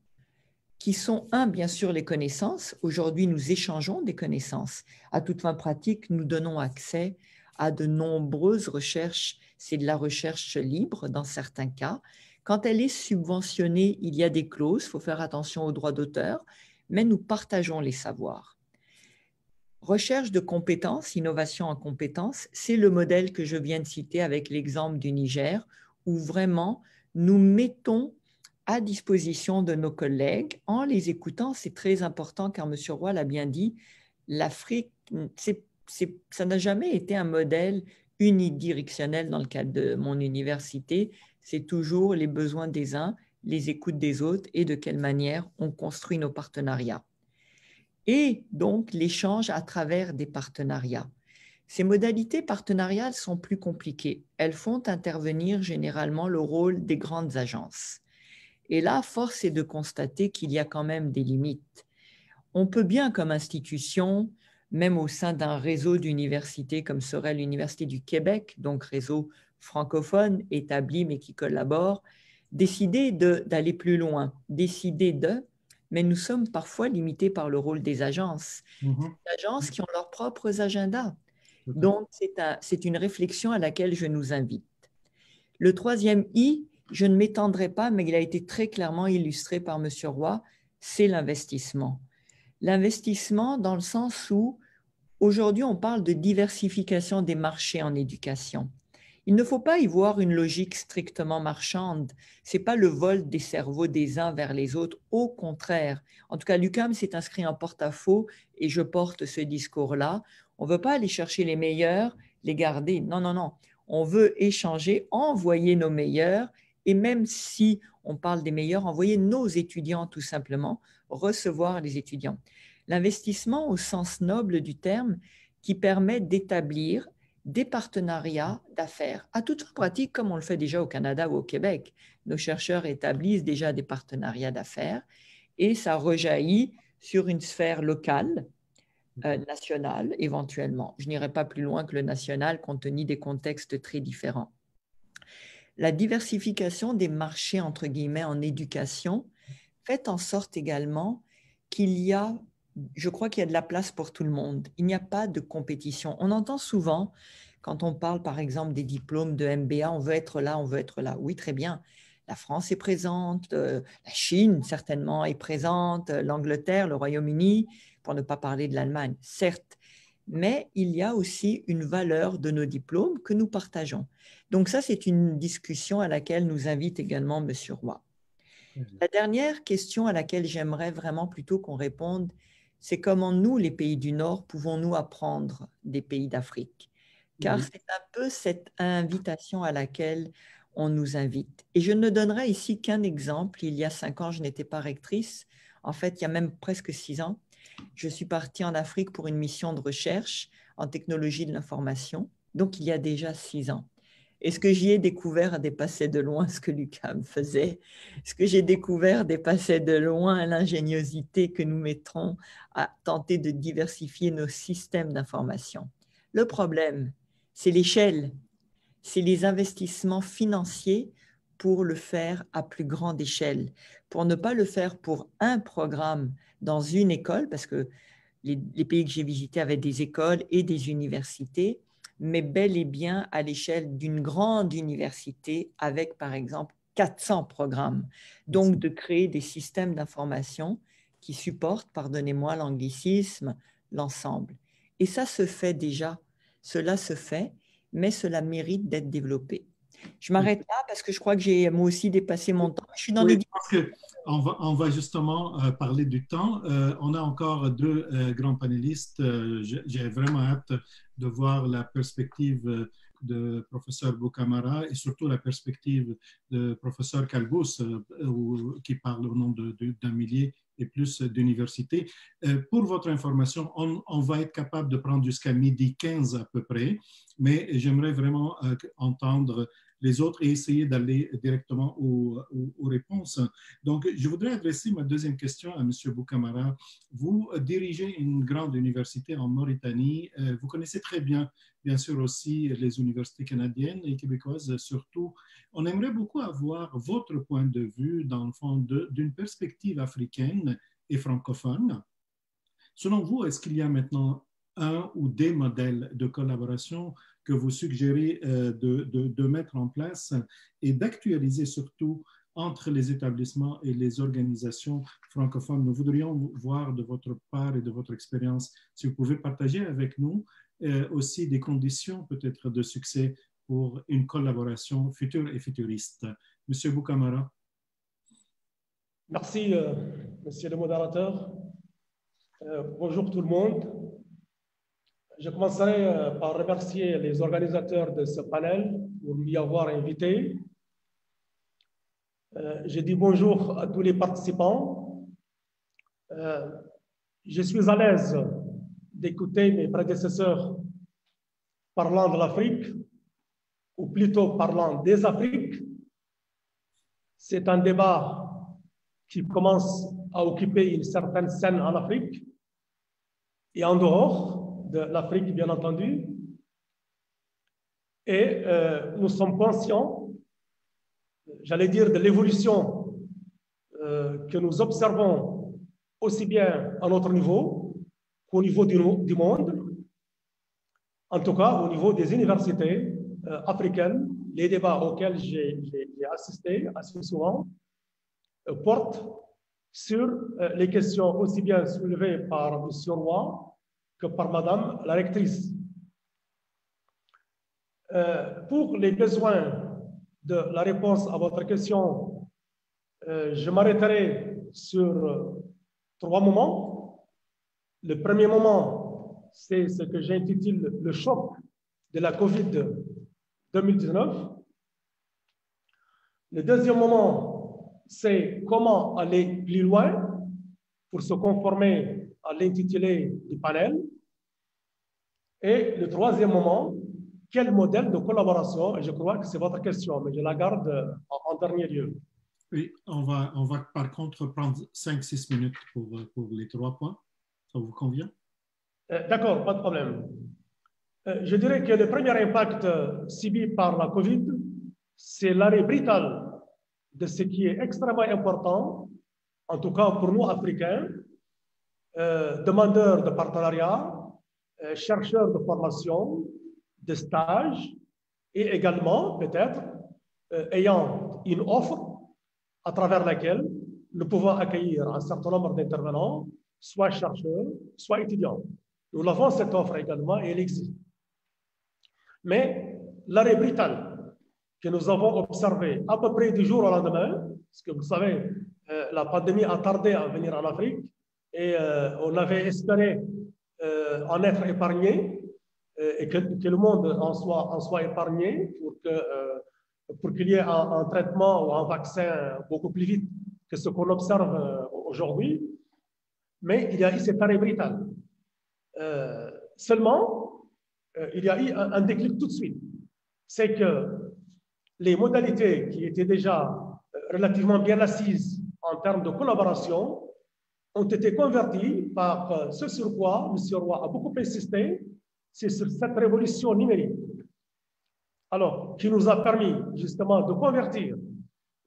qui sont, un, bien sûr, les connaissances. Aujourd'hui, nous échangeons des connaissances. À toute fin pratique, nous donnons accès à de nombreuses recherches. C'est de la recherche libre dans certains cas. Quand elle est subventionnée, il y a des clauses, il faut faire attention aux droits d'auteur, mais nous partageons les savoirs. Recherche de compétences, innovation en compétences, c'est le modèle que je viens de citer avec l'exemple du Niger, où vraiment nous mettons à disposition de nos collègues en les écoutant. C'est très important car M. Roy l'a bien dit, l'Afrique, ça n'a jamais été un modèle unidirectionnel dans le cadre de mon université. C'est toujours les besoins des uns, les écoutes des autres et de quelle manière on construit nos partenariats. Et donc l'échange à travers des partenariats. Ces modalités partenariales sont plus compliquées. Elles font intervenir généralement le rôle des grandes agences. Et là, force est de constater qu'il y a quand même des limites. On peut bien, comme institution, même au sein d'un réseau d'universités comme serait l'Université du Québec, donc réseau francophone établi mais qui collabore, décider d'aller plus loin, mais nous sommes parfois limités par le rôle des agences. Des agences qui ont leurs propres agendas. Donc, c'est une réflexion à laquelle je nous invite. Le troisième I, je ne m'étendrai pas, mais il a été très clairement illustré par M. Roy, c'est l'investissement. L'investissement dans le sens où, aujourd'hui, on parle de diversification des marchés en éducation. Il ne faut pas y voir une logique strictement marchande. Ce n'est pas le vol des cerveaux des uns vers les autres, au contraire. En tout cas, l'UQAM s'est inscrit en porte-à-faux et je porte ce discours-là. On ne veut pas aller chercher les meilleurs, les garder. Non, non, non. On veut échanger, envoyer nos meilleurs et même si on parle des meilleurs, envoyer nos étudiants tout simplement, recevoir les étudiants. L'investissement au sens noble du terme qui permet d'établir des partenariats d'affaires à toute pratique comme on le fait déjà au Canada ou au Québec. Nos chercheurs établissent déjà des partenariats d'affaires et ça rejaillit sur une sphère locale, nationale éventuellement. Je n'irai pas plus loin que le national compte tenu des contextes très différents. La diversification des marchés, entre guillemets, en éducation fait en sorte également qu'il y a, je crois qu'il y a de la place pour tout le monde. Il n'y a pas de compétition. On entend souvent, quand on parle par exemple des diplômes de MBA, on veut être là, on veut être là. Oui, très bien. La France est présente, la Chine certainement est présente, l'Angleterre, le Royaume-Uni, pour ne pas parler de l'Allemagne, certes. Mais il y a aussi une valeur de nos diplômes que nous partageons. Donc ça, c'est une discussion à laquelle nous invite également M. Roy. La dernière question à laquelle j'aimerais vraiment plutôt qu'on réponde, c'est comment nous, les pays du Nord, pouvons-nous apprendre des pays d'Afrique? Car c'est un peu cette invitation à laquelle on nous invite. Et je ne donnerai ici qu'un exemple. Il y a 5 ans, je n'étais pas rectrice. En fait, il y a même presque 6 ans, je suis partie en Afrique pour une mission de recherche en technologie de l'information. Donc, il y a déjà 6 ans. Est-ce que j'y ai découvert dépassait de loin ce que l'UQAM faisait? Est-ce que j'ai découvert dépassait de loin l'ingéniosité que nous mettrons à tenter de diversifier nos systèmes d'information? Le problème, c'est l'échelle, c'est les investissements financiers pour le faire à plus grande échelle, pour ne pas le faire pour un programme dans une école, parce que les pays que j'ai visités avaient des écoles et des universités, mais bel et bien à l'échelle d'une grande université avec, par exemple, 400 programmes. Donc, de créer des systèmes d'information qui supportent, pardonnez-moi l'anglicisme, l'ensemble. Et ça se fait déjà, cela se fait, mais cela mérite d'être développé. Je m'arrête là parce que je crois que j'ai moi aussi dépassé mon temps. Je suis dans les... Parce qu'on va justement parler du temps. On a encore deux grands panélistes. J'ai vraiment hâte de voir la perspective de professeur Boukamara et surtout la perspective de professeur Kalbous qui parle au nom d'un millier et plus d'universités. Pour votre information, on va être capable de prendre jusqu'à 12h15 à peu près, mais j'aimerais vraiment entendre les autres et essayer d'aller directement aux réponses. Donc, je voudrais adresser ma deuxième question à M. Boukamara. Vous dirigez une grande université en Mauritanie. Vous connaissez très bien sûr aussi les universités canadiennes et québécoises surtout. On aimerait beaucoup avoir votre point de vue dans le fond d'une perspective africaine et francophone. Selon vous, est-ce qu'il y a maintenant un ou des modèles de collaboration que vous suggérez de mettre en place et d'actualiser surtout entre les établissements et les organisations francophones? Nous voudrions voir de votre part et de votre expérience, si vous pouvez partager avec nous aussi des conditions peut-être de succès pour une collaboration future et futuriste. Monsieur Boukamara. Merci, monsieur le modérateur. Bonjour tout le monde. Je commencerai par remercier les organisateurs de ce panel pour m'y avoir invité. Je dis bonjour à tous les participants. Je suis à l'aise d'écouter mes prédécesseurs parlant de l'Afrique, ou plutôt parlant des Afriques. C'est un débat qui commence à occuper une certaine scène en Afrique et en dehors de l'Afrique, bien entendu. Et nous sommes conscients, j'allais dire, de l'évolution que nous observons aussi bien à notre niveau qu'au niveau du monde, en tout cas au niveau des universités africaines. Les débats auxquels j'ai assisté assez souvent portent sur les questions aussi bien soulevées par M. Roy que par Madame la rectrice. Pour les besoins de la réponse à votre question, je m'arrêterai sur 3 moments. Le premier moment, c'est ce que j'intitule le choc de la COVID-19. Le deuxième moment, c'est comment aller plus loin pour se conformer à l'intitulé du panel. Et le troisième moment, quel modèle de collaboration? Et je crois que c'est votre question, mais je la garde en dernier lieu. Oui, on va par contre prendre 5-6 minutes pour les 3 points. Ça vous convient? D'accord, pas de problème. Je dirais que le premier impact subi par la COVID, c'est l'arrêt brutal de ce qui est extrêmement important, en tout cas pour nous Africains, demandeurs de partenariat, chercheurs de formation, de stage, et également peut-être ayant une offre à travers laquelle nous pouvons accueillir un certain nombre d'intervenants, soit chercheurs, soit étudiants. Nous avons cette offre également et elle existe. Mais l'arrêt brutal que nous avons observé à peu près du jour au lendemain, parce que vous savez, la pandémie a tardé à venir en Afrique et on avait espéré en être épargné et que le monde en soit épargné pour qu'il y ait un traitement ou un vaccin beaucoup plus vite que ce qu'on observe aujourd'hui. Mais il y a eu cet arrêt brutal. Seulement, il y a eu un déclic tout de suite. C'est que les modalités qui étaient déjà relativement bien assises en termes de collaboration ont été converties par ce sur quoi M. Roy a beaucoup insisté, c'est sur cette révolution numérique. Alors, qui nous a permis justement de convertir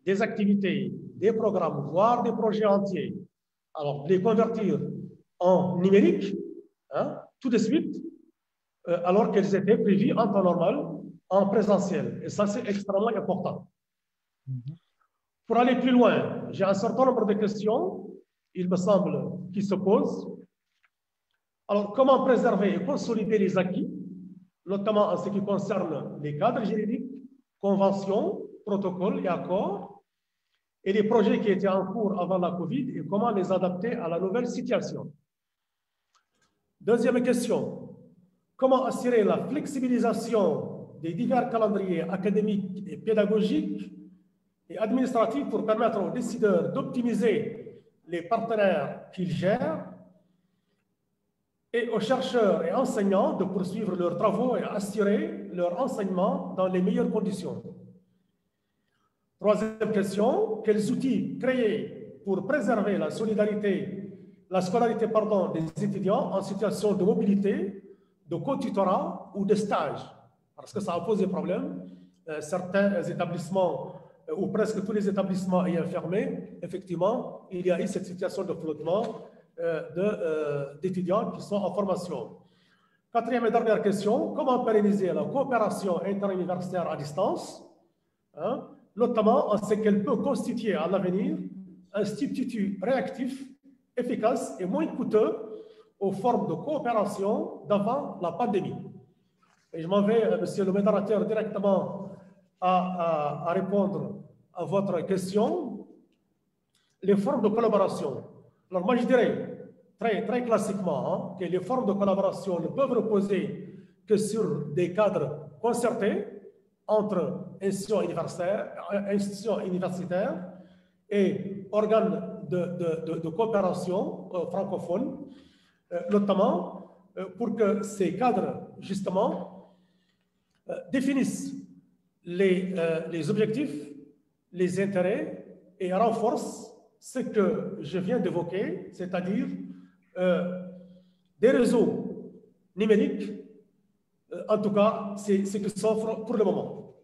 des activités, des programmes, voire des projets entiers, alors de les convertir en numérique, tout de suite, alors qu'elles étaient prévues en temps normal, en présentiel. Et ça, c'est extrêmement important. Pour aller plus loin, j'ai un certain nombre de questions, il me semble, qui se posent. Alors, comment préserver et consolider les acquis, notamment en ce qui concerne les cadres juridiques, conventions, protocoles et accords, et les projets qui étaient en cours avant la COVID et comment les adapter à la nouvelle situation. Deuxième question, comment assurer la flexibilisation des divers calendriers académiques et pédagogiques et administratifs pour permettre aux décideurs d'optimiser les partenaires qu'ils gèrent et aux chercheurs et enseignants de poursuivre leurs travaux et assurer leur enseignement dans les meilleures conditions. Troisième question, quels outils créer pour préserver la scolarité des étudiants en situation de mobilité, de co-tutorat ou de stage? Parce que ça a posé problème. Certains établissements, ou presque tous les établissements ayant fermé, effectivement, il y a eu cette situation de flottement d'étudiants qui sont en formation. Quatrième et dernière question, comment pérenniser la coopération interuniversitaire à distance, notamment en ce qu'elle peut constituer à l'avenir un substitut réactif, efficace et moins coûteux aux formes de coopération d'avant la pandémie. Et je m'en vais, monsieur le modérateur, directement à répondre à votre question. Les formes de collaboration. Alors moi, je dirais très classiquement que les formes de collaboration ne peuvent reposer que sur des cadres concertés entre institutions universitaires et organes de coopération francophones, notamment pour que ces cadres, justement, définissent les objectifs, les intérêts et renforcent ce que je viens d'évoquer, c'est-à-dire des réseaux numériques. En tout cas, c'est ce qui s'offre pour le moment.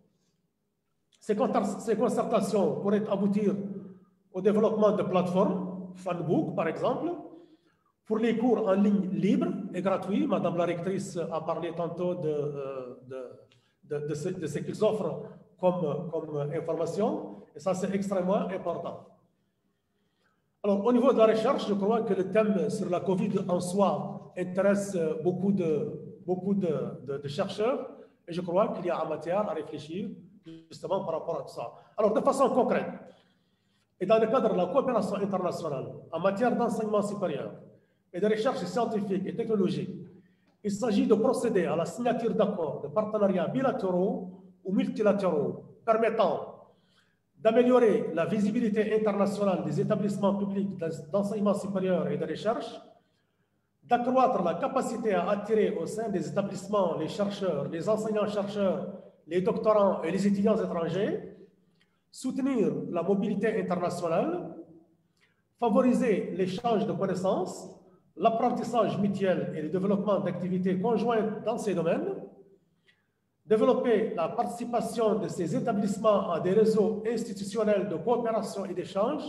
Ces concertations pourraient aboutir au développement de plateformes, Fanbook par exemple, pour les cours en ligne libres et gratuits. Madame la rectrice a parlé tantôt de ce qu'ils offrent comme information, et ça c'est extrêmement important. Alors, au niveau de la recherche, je crois que le thème sur la COVID en soi intéresse beaucoup de chercheurs, et je crois qu'il y a en matière à réfléchir justement par rapport à tout ça. Alors, de façon concrète, et dans le cadre de la coopération internationale en matière d'enseignement supérieur et de recherche scientifique et technologique, il s'agit de procéder à la signature d'accords de partenariats bilatéraux ou multilatéraux permettant d'améliorer la visibilité internationale des établissements publics d'enseignement supérieur et de recherche, d'accroître la capacité à attirer au sein des établissements les chercheurs, les enseignants-chercheurs, les doctorants et les étudiants étrangers, soutenir la mobilité internationale, favoriser l'échange de connaissances, l'apprentissage mutuel et le développement d'activités conjointes dans ces domaines, développer la participation de ces établissements à des réseaux institutionnels de coopération et d'échange,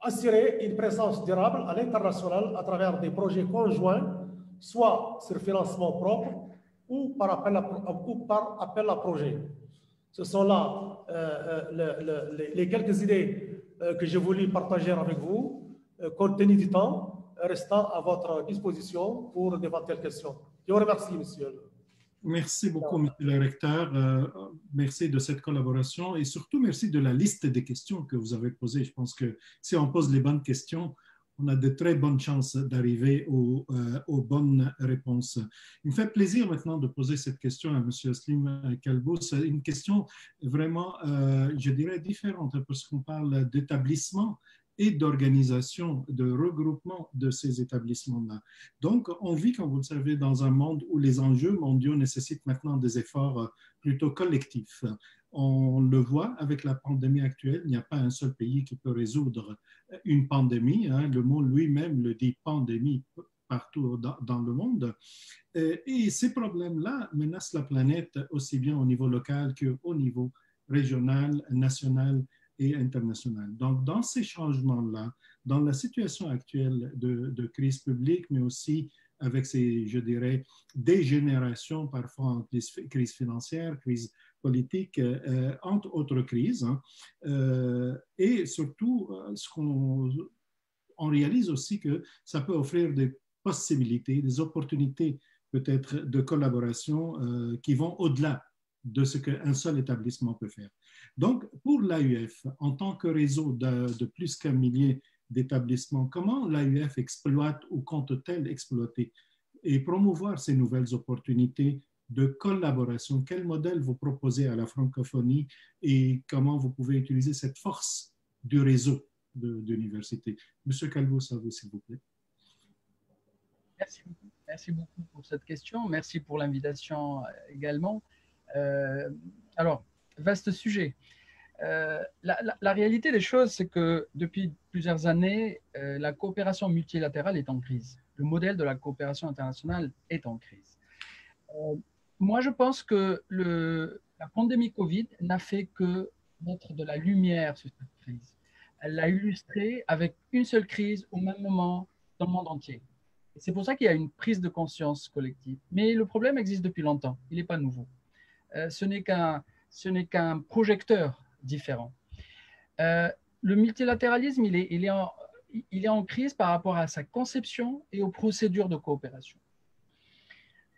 assurer une présence durable à l'international à travers des projets conjoints, soit sur financement propre ou par appel à projet. Ce sont là les quelques idées que j'ai voulu partager avec vous, compte tenu du temps restant à votre disposition pour d'éventuelles questions. Je vous remercie, monsieur. Merci beaucoup, monsieur le recteur. Merci de cette collaboration et surtout merci de la liste des questions que vous avez posées. Je pense que si on pose les bonnes questions, on a de très bonnes chances d'arriver aux bonnes réponses. Il me fait plaisir maintenant de poser cette question à monsieur Slim Kalbous. C'est une question vraiment, je dirais, différente parce qu'on parle d'établissement et d'organisation, de regroupement de ces établissements-là. Donc, on vit, comme vous le savez, dans un monde où les enjeux mondiaux nécessitent maintenant des efforts plutôt collectifs. On le voit avec la pandémie actuelle, il n'y a pas un seul pays qui peut résoudre une pandémie. Le mot lui-même le dit pandémie partout dans le monde. Et ces problèmes-là menacent la planète aussi bien au niveau local qu'au niveau régional, national et international. Donc, dans ces changements-là, dans la situation actuelle de crise publique, mais aussi avec ces, je dirais, dégénérations parfois entre crises financières, crises politiques, entre autres crises, et surtout, on réalise aussi que ça peut offrir des possibilités, des opportunités peut-être de collaboration qui vont au-delà de ce qu'un seul établissement peut faire. Donc, pour l'AUF, en tant que réseau de plus qu'un millier d'établissements, comment l'AUF exploite ou compte-t-elle exploiter et promouvoir ces nouvelles opportunités de collaboration? Quel modèle vous proposez à la francophonie et comment vous pouvez utiliser cette force du réseau d'universités? Monsieur Calvo, ça vous, s'il vous plaît. Merci beaucoup. Merci beaucoup pour cette question. Merci pour l'invitation également. Alors, vaste sujet. La réalité des choses, c'est que depuis plusieurs années, la coopération multilatérale est en crise. Le modèle de la coopération internationale est en crise. Moi, je pense que la pandémie Covid n'a fait que mettre de la lumière sur cette crise. Elle l'a illustrée avec une seule crise au même moment dans le monde entier. C'est pour ça qu'il y a une prise de conscience collective. Mais le problème existe depuis longtemps. Il n'est pas nouveau. Ce n'est qu'un projecteur différent. Le multilatéralisme, il est en crise par rapport à sa conception et aux procédures de coopération.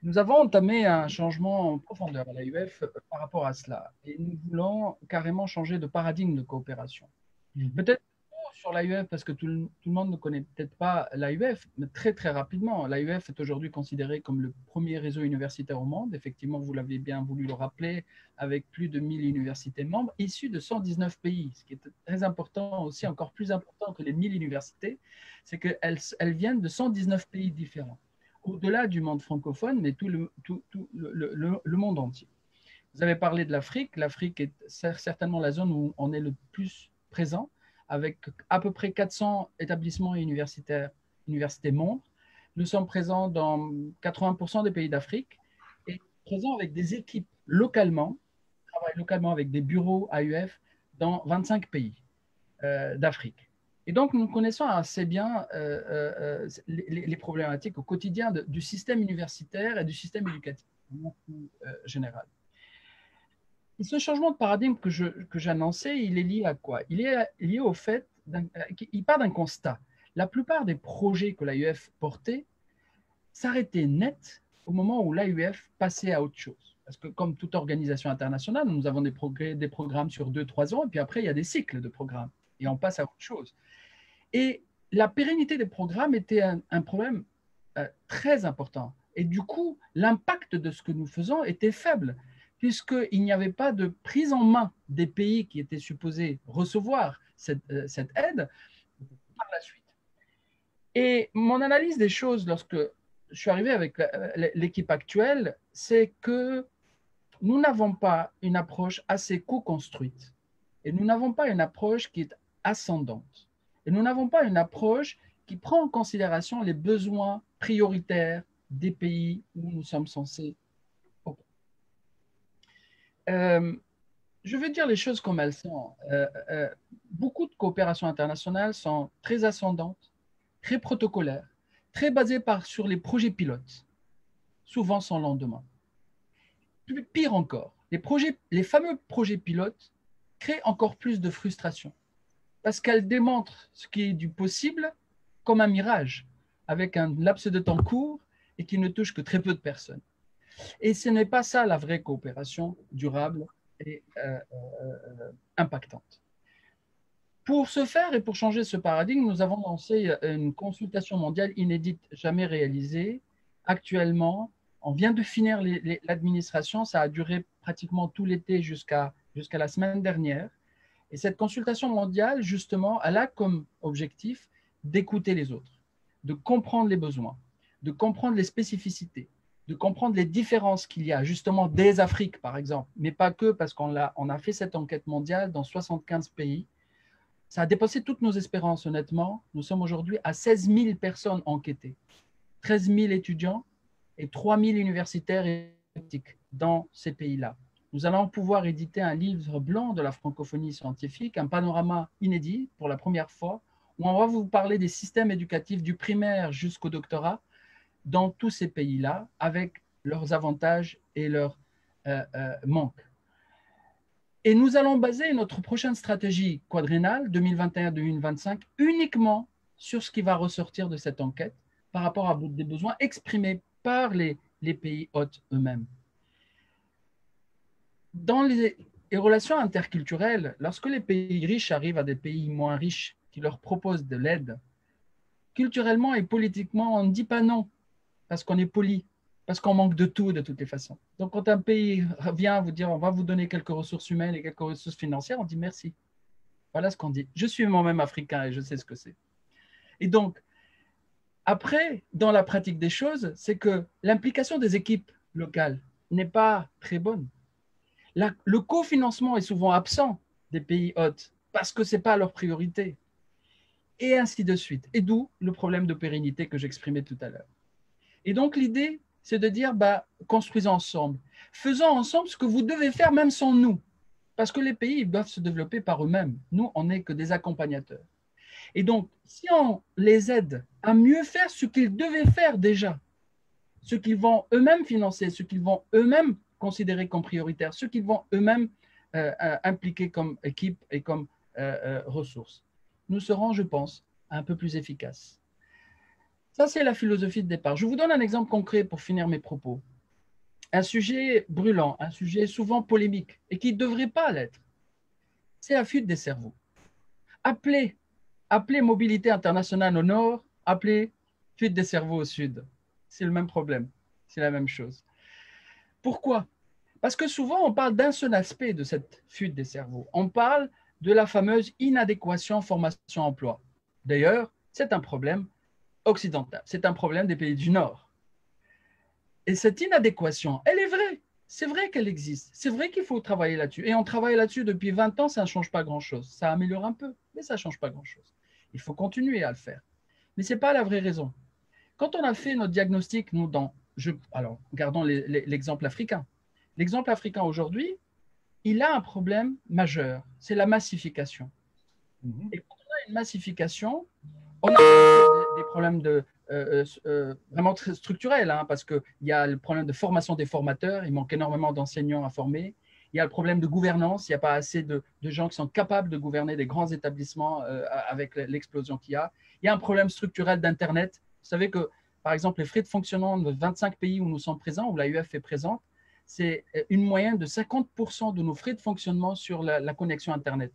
Nous avons entamé un changement en profondeur à l'AUF par rapport à cela. Et nous voulons carrément changer de paradigme de coopération. Peut-être sur l'AUF, parce que tout le monde ne connaît peut-être pas l'AUF, mais très très rapidement, l'AUF est aujourd'hui considéré comme le premier réseau universitaire au monde. Effectivement, vous l'avez bien voulu le rappeler, avec plus de 1000 universités membres, issues de 119 pays. Ce qui est très important aussi, encore plus important que les 1000 universités, c'est qu'elles viennent de 119 pays différents, au-delà du monde francophone, mais tout le monde entier. Vous avez parlé de l'Afrique. L'Afrique est certainement la zone où on est le plus présent, avec à peu près 400 établissements et universités membres. Nous sommes présents dans 80% des pays d'Afrique et présents avec des équipes localement, travaillent localement avec des bureaux AUF dans 25 pays d'Afrique. Et donc, nous connaissons assez bien les problématiques au quotidien du système universitaire et du système éducatif en général. Et ce changement de paradigme que j'annonçais, il est lié à quoi? Il est lié au fait, il part d'un constat. La plupart des projets que l'AUF portait s'arrêtaient net au moment où l'AUF passait à autre chose. Parce que comme toute organisation internationale, nous avons des programmes sur 2-3 ans, et puis après, il y a des cycles de programmes, et on passe à autre chose. Et la pérennité des programmes était un problème très important. Et du coup, l'impact de ce que nous faisons était faible, puisqu'il n'y avait pas de prise en main des pays qui étaient supposés recevoir cette aide par la suite. Et mon analyse des choses, lorsque je suis arrivé avec l'équipe actuelle, c'est que nous n'avons pas une approche assez co-construite. Et nous n'avons pas une approche qui est ascendante. Et nous n'avons pas une approche qui prend en considération les besoins prioritaires des pays où nous sommes censés je vais dire les choses comme elles sont. Beaucoup de coopérations internationales sont très ascendantes, très protocolaires, très basées sur les projets pilotes, souvent sans lendemain. Pire encore, les fameux projets pilotes créent encore plus de frustration parce qu'elles démontrent ce qui est du possible comme un mirage, avec un laps de temps court et qui ne touche que très peu de personnes. Et ce n'est pas ça la vraie coopération durable et impactante. Pour ce faire et pour changer ce paradigme, nous avons lancé une consultation mondiale inédite, jamais réalisée. Actuellement, on vient de finir l'administration, ça a duré pratiquement tout l'été jusqu'à la semaine dernière. Et cette consultation mondiale, justement, elle a comme objectif d'écouter les autres, de comprendre les besoins, de comprendre les spécificités, de comprendre les différences qu'il y a justement des Afriques, par exemple, mais pas que, parce qu'on a fait cette enquête mondiale dans 75 pays. Ça a dépassé toutes nos espérances, honnêtement. Nous sommes aujourd'hui à 16 000 personnes enquêtées, 13 000 étudiants et 3 000 universitaires et politiques dans ces pays-là. Nous allons pouvoir éditer un livre blanc de la francophonie scientifique, un panorama inédit pour la première fois, où on va vous parler des systèmes éducatifs du primaire jusqu'au doctorat, dans tous ces pays-là, avec leurs avantages et leurs manques. Et nous allons baser notre prochaine stratégie quadriennale 2021-2025 uniquement sur ce qui va ressortir de cette enquête par rapport à des besoins exprimés par les pays hôtes eux-mêmes. dans les relations interculturelles, lorsque les pays riches arrivent à des pays moins riches qui leur proposent de l'aide, culturellement et politiquement, on ne dit pas non, parce qu'on est poli, parce qu'on manque de tout de toutes les façons. Donc, quand un pays vient vous dire, on va vous donner quelques ressources humaines et quelques ressources financières, on dit merci. Voilà ce qu'on dit. Je suis moi-même africain et je sais ce que c'est. Et donc, après, dans la pratique des choses, c'est que l'implication des équipes locales n'est pas très bonne. Le cofinancement est souvent absent des pays hôtes parce que ce n'est pas leur priorité. Et ainsi de suite. Et d'où le problème de pérennité que j'exprimais tout à l'heure. Et donc, l'idée, c'est de dire, construisons ensemble. Faisons ensemble ce que vous devez faire même sans nous. Parce que les pays ils doivent se développer par eux-mêmes. Nous, on n'est que des accompagnateurs. Et donc, si on les aide à mieux faire ce qu'ils devaient faire déjà, ce qu'ils vont eux-mêmes financer, ce qu'ils vont eux-mêmes considérer comme prioritaire, ce qu'ils vont eux-mêmes impliquer comme équipe et comme ressources, nous serons, je pense, un peu plus efficaces. Ça, c'est la philosophie de départ. Je vous donne un exemple concret pour finir mes propos. Un sujet brûlant, un sujet souvent polémique et qui ne devrait pas l'être, c'est la fuite des cerveaux. Appelez mobilité internationale au nord, appelez fuite des cerveaux au sud. C'est le même problème, c'est la même chose. Pourquoi? Parce que souvent, on parle d'un seul aspect de cette fuite des cerveaux. On parle de la fameuse inadéquation formation-emploi. D'ailleurs, c'est un problème occidental, c'est un problème des pays du Nord. Et cette inadéquation, elle est vraie. C'est vrai qu'elle existe. C'est vrai qu'il faut travailler là-dessus. Et on travaille là-dessus depuis 20 ans, ça ne change pas grand-chose. Ça améliore un peu, mais ça ne change pas grand-chose. Il faut continuer à le faire. Mais ce n'est pas la vraie raison. Quand on a fait notre diagnostic, nous, alors, regardons l'exemple africain. L'exemple africain aujourd'hui, il a un problème majeur, c'est la massification. Et quand on a une massification, on a des problèmes vraiment très structurels, parce qu'il y a le problème de formation des formateurs, il manque énormément d'enseignants à former. Il y a le problème de gouvernance, il n'y a pas assez de gens qui sont capables de gouverner des grands établissements avec l'explosion qu'il y a. Il y a un problème structurel d'Internet. Vous savez que, par exemple, les frais de fonctionnement de 25 pays où nous sommes présents, où l'AUF est présente, c'est une moyenne de 50% de nos frais de fonctionnement sur la connexion Internet.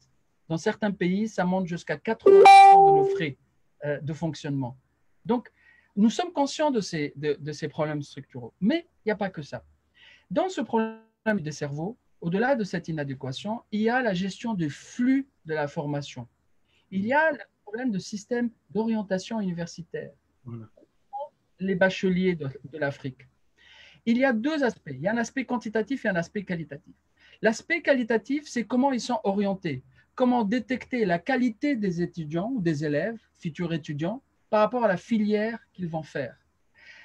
Dans certains pays, ça monte jusqu'à 80% de nos frais de fonctionnement. Donc, nous sommes conscients de ces problèmes structurels. Mais il n'y a pas que ça. Dans ce problème des cerveaux, au-delà de cette inadéquation, il y a la gestion du flux de la formation. Il y a le problème de système d'orientation universitaire. Voilà. Les bacheliers de l'Afrique. Il y a deux aspects. Il y a un aspect quantitatif et un aspect qualitatif. L'aspect qualitatif, c'est comment ils sont orientés, comment détecter la qualité des étudiants ou des élèves, futurs étudiants, par rapport à la filière qu'ils vont faire.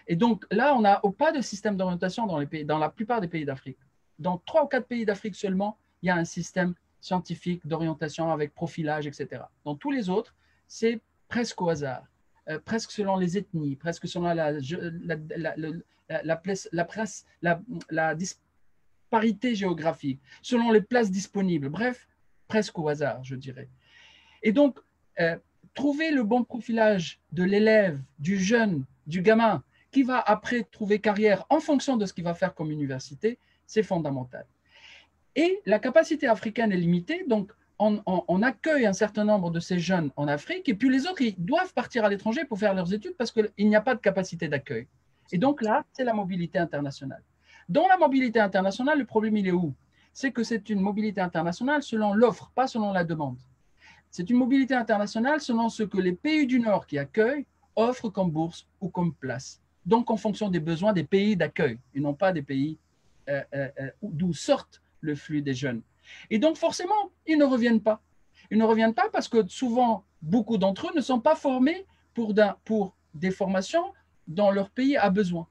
Et donc là, on n'a pas de système d'orientation dans la plupart des pays d'Afrique. Dans 3 ou 4 pays d'Afrique seulement, il y a un système scientifique d'orientation avec profilage, etc. Dans tous les autres, c'est presque au hasard, presque selon les ethnies, presque selon la disparité géographique, selon les places disponibles, bref, presque au hasard, je dirais. Et donc, trouver le bon profilage de l'élève, du jeune, du gamin, qui va après trouver carrière en fonction de ce qu'il va faire comme université, c'est fondamental. Et la capacité africaine est limitée, donc on accueille un certain nombre de ces jeunes en Afrique, et puis les autres, ils doivent partir à l'étranger pour faire leurs études parce qu'il n'y a pas de capacité d'accueil. Et donc là, c'est la mobilité internationale. Dans la mobilité internationale, le problème, il est où? C'est que c'est une mobilité internationale selon l'offre, pas selon la demande. C'est une mobilité internationale selon ce que les pays du Nord qui accueillent offrent comme bourse ou comme place. Donc, en fonction des besoins des pays d'accueil, et non pas des pays d'où sortent le flux des jeunes. Et donc, forcément, ils ne reviennent pas. Ils ne reviennent pas parce que souvent, beaucoup d'entre eux ne sont pas formés pour des formations dont leur pays a besoin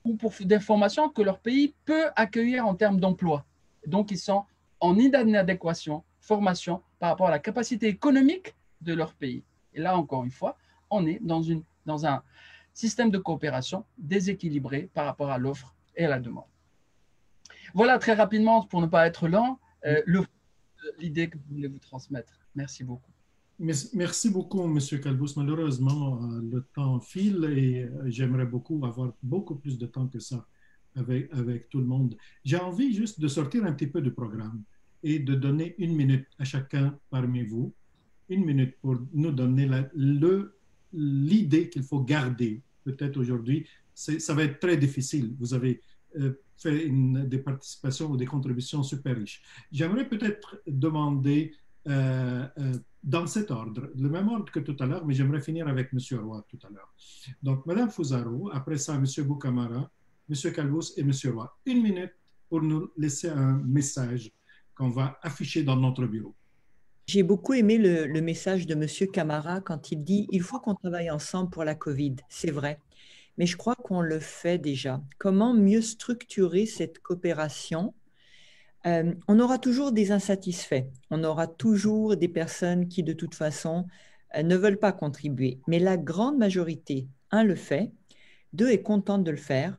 ou pour des formations que leur pays peut accueillir en termes d'emploi. Donc, ils sont en inadéquation, formation par rapport à la capacité économique de leur pays. Et là, encore une fois, on est dans un système de coopération déséquilibré par rapport à l'offre et à la demande. Voilà très rapidement, pour ne pas être lent, l'idée que je voulais vous transmettre. Merci beaucoup. Merci beaucoup, M. Calbous. Malheureusement, le temps file et j'aimerais beaucoup avoir beaucoup plus de temps que ça avec tout le monde. J'ai envie juste de sortir un petit peu du programme et de donner 1 minute à chacun parmi vous, 1 minute pour nous donner l'idée qu'il faut garder. Peut-être aujourd'hui, ça va être très difficile. Vous avez fait des participations ou des contributions super riches. J'aimerais peut-être demander dans cet ordre, le même ordre que tout à l'heure, mais j'aimerais finir avec M. Roy tout à l'heure. Donc, Mme Fusaro, après ça, M. Boukamara, M. Calbous et M. Roy. 1 minute pour nous laisser un message qu'on va afficher dans notre bureau. J'ai beaucoup aimé le message de M. Camara quand il dit « Il faut qu'on travaille ensemble pour la COVID ». C'est vrai, mais je crois qu'on le fait déjà. Comment mieux structurer cette coopération ? On aura toujours des insatisfaits, on aura toujours des personnes qui, de toute façon, ne veulent pas contribuer. Mais la grande majorité, 1, le fait, 2, est contente de le faire,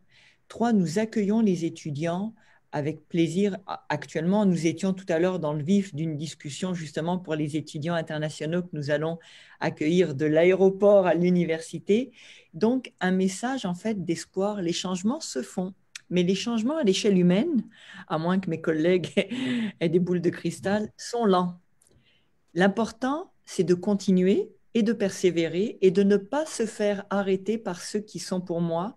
3, nous accueillons les étudiants avec plaisir. Actuellement, nous étions tout à l'heure dans le vif d'une discussion justement pour les étudiants internationaux que nous allons accueillir de l'aéroport à l'université. Donc, un message en fait d'espoir, les changements se font. Mais les changements à l'échelle humaine, à moins que mes collègues aient des boules de cristal, sont lents. L'important, c'est de continuer et de persévérer et de ne pas se faire arrêter par ceux qui sont pour moi,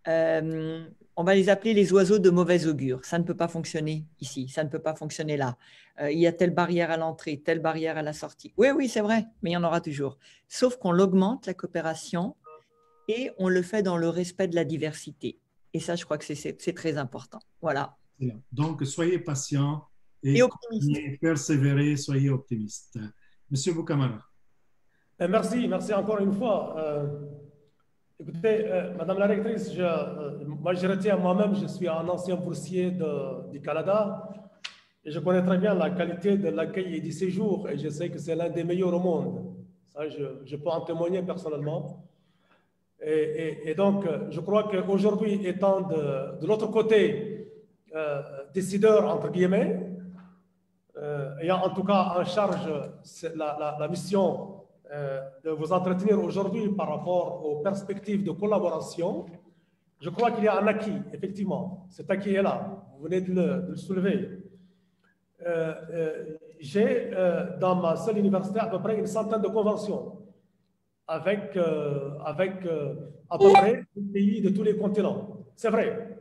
on va les appeler les oiseaux de mauvais augure. Ça ne peut pas fonctionner ici, ça ne peut pas fonctionner là. Il y a telle barrière à l'entrée, telle barrière à la sortie. Oui, oui, c'est vrai, mais il y en aura toujours. Sauf qu'on l'augmente, la coopération, et on le fait dans le respect de la diversité. Et ça, je crois que c'est très important. Voilà. Donc, soyez patients et persévérez, soyez optimistes. Monsieur Boukamara. Merci encore une fois. Écoutez, Madame la rectrice, moi je retiens moi-même, je suis un ancien boursier du Canada et je connais très bien la qualité de l'accueil et du séjour et je sais que c'est l'un des meilleurs au monde. Ça, je peux en témoigner personnellement. Et donc, je crois qu'aujourd'hui, étant de l'autre côté, décideur, entre guillemets, ayant en tout cas en charge la mission de vous entretenir aujourd'hui par rapport aux perspectives de collaboration, je crois qu'il y a un acquis, effectivement. Cet acquis est là. Vous venez de le soulever. J'ai dans ma seule université à peu près une centaine de conventions avec à peu près des pays de tous les continents. C'est vrai.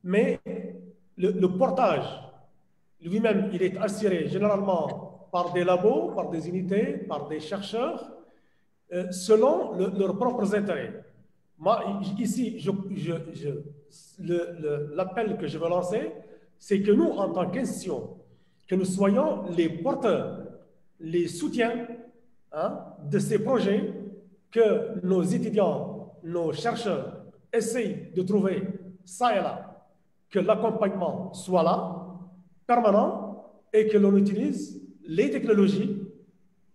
Mais le portage lui-même, il est assuré généralement par des labos, par des unités, par des chercheurs, selon leurs propres intérêts. Moi, ici, l'appel que je veux lancer, c'est que nous, en tant qu'institution, que nous soyons les porteurs, les soutiens de ces projets, que nos étudiants, nos chercheurs essayent de trouver ça et là, que l'accompagnement soit là, permanent, et que l'on utilise les technologies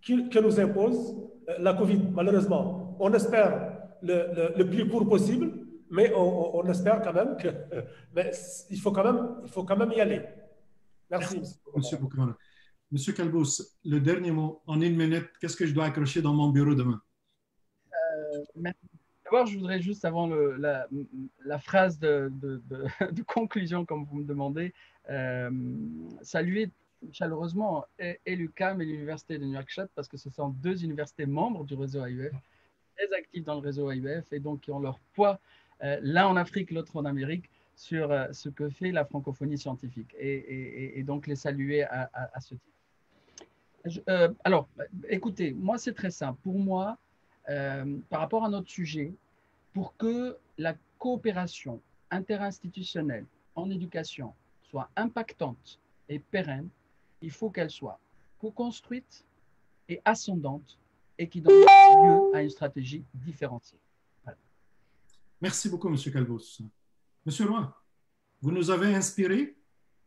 que nous impose la COVID, malheureusement. On espère le plus court possible, mais on espère quand même que mais il faut quand même y aller. Merci. Monsieur Boukamara. Monsieur Calbous, le dernier mot, en 1 minute, qu'est-ce que je dois accrocher dans mon bureau demain? D'abord, je voudrais juste, avant la phrase de conclusion, comme vous me demandez, saluer chaleureusement et l'UQAM et l'Université de Nouakchott, parce que ce sont 2 universités membres du réseau AUF, très actifs dans le réseau AUF, et donc qui ont leur poids, l'un en Afrique, l'autre en Amérique, sur ce que fait la francophonie scientifique, et donc les saluer à ce titre. Alors, écoutez, moi c'est très simple. Pour moi, par rapport à notre sujet, pour que la coopération interinstitutionnelle en éducation soit impactante et pérenne, il faut qu'elle soit co-construite et ascendante et qui donne lieu à une stratégie différenciée. Voilà. Merci beaucoup, M. Calbous. Monsieur Roy, vous nous avez inspiré.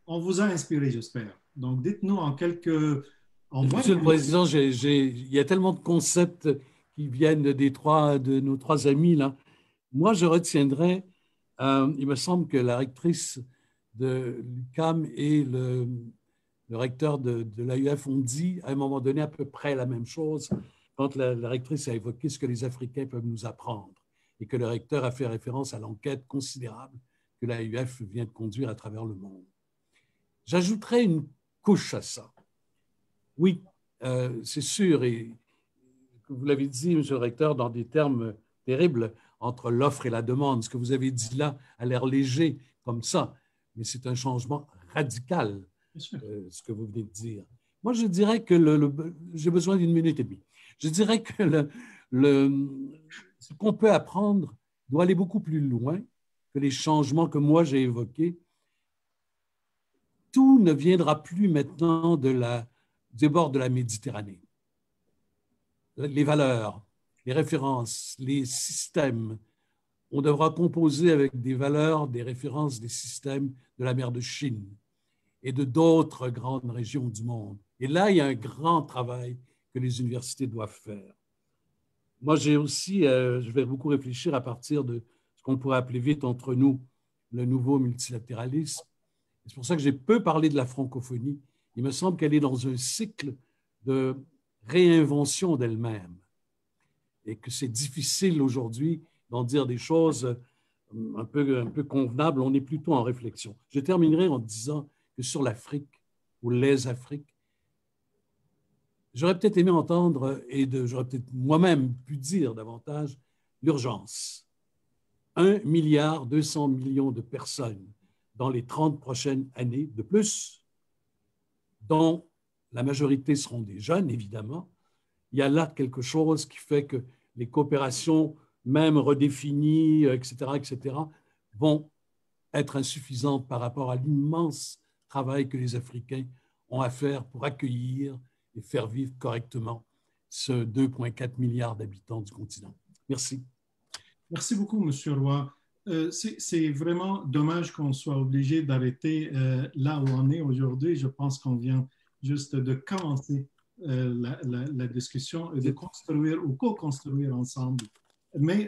On vous a inspiré, j'espère. Donc, dites-nous en quelques... Monsieur le Président, il y a tellement de concepts qui viennent de nos 3 amis là. Moi, je retiendrai, il me semble que la rectrice de l'UQAM et le recteur de l'AUF ont dit à un moment donné à peu près la même chose quand la rectrice a évoqué ce que les Africains peuvent nous apprendre et que le recteur a fait référence à l'enquête considérable que l'AUF vient de conduire à travers le monde. J'ajouterai une couche à ça. Oui, c'est sûr, et vous l'avez dit, monsieur le recteur, dans des termes terribles, entre l'offre et la demande. Ce que vous avez dit là a l'air léger comme ça, mais c'est un changement radical, ce que vous venez de dire. Moi, je dirais que j'ai besoin d'une minute et demie. Je dirais que ce qu'on peut apprendre doit aller beaucoup plus loin que les changements que moi j'ai évoqués. Tout ne viendra plus maintenant des bords de la Méditerranée. Les valeurs, les références, les systèmes, on devra composer avec des valeurs, des références, des systèmes de la mer de Chine et de d'autres grandes régions du monde. Et là, il y a un grand travail que les universités doivent faire. Moi, j'ai aussi, je vais beaucoup réfléchir à partir de ce qu'on pourrait appeler vite entre nous le nouveau multilatéralisme. C'est pour ça que j'ai peu parlé de la francophonie. Il me semble qu'elle est dans un cycle de réinvention d'elle-même et que c'est difficile aujourd'hui d'en dire des choses un peu convenables. On est plutôt en réflexion. Je terminerai en disant que sur l'Afrique ou les Afriques, j'aurais peut-être aimé entendre et j'aurais peut-être moi-même pu dire davantage l'urgence. 1,2 milliard de personnes dans les 30 prochaines années de plus, dont la majorité seront des jeunes, évidemment. Il y a là quelque chose qui fait que les coopérations, même redéfinies, etc., vont être insuffisantes par rapport à l'immense travail que les Africains ont à faire pour accueillir et faire vivre correctement ce 2,4 milliards d'habitants du continent. Merci. Merci beaucoup, M. Roy. C'est vraiment dommage qu'on soit obligé d'arrêter là où on est aujourd'hui. Je pense qu'on vient juste de commencer la discussion et de construire ou co-construire ensemble. Mais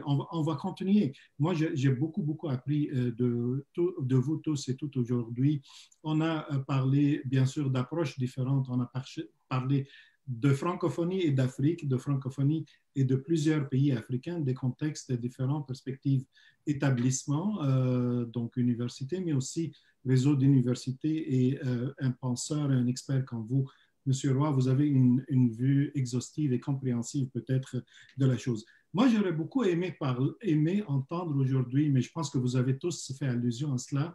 on va continuer. Moi, j'ai beaucoup appris de vous tous et toutes aujourd'hui. On a parlé, bien sûr, d'approches différentes. On a parlé de francophonie et d'Afrique, de francophonie et de plusieurs pays africains, des contextes différents, perspectives, établissements, donc universités, mais aussi réseau d'universités et un penseur et un expert comme vous, Monsieur Roy, vous avez une vue exhaustive et compréhensive peut-être de la chose. Moi, j'aurais beaucoup aimé entendre aujourd'hui, mais je pense que vous avez tous fait allusion à cela,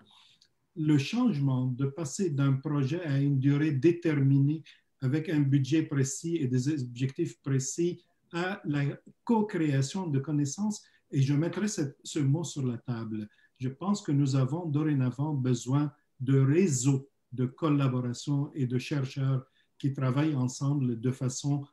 le changement de passer d'un projet à une durée déterminée avec un budget précis et des objectifs précis à la co-création de connaissances. Et je mettrai ce mot sur la table. Je pense que nous avons dorénavant besoin de réseaux de collaboration et de chercheurs qui travaillent ensemble de façon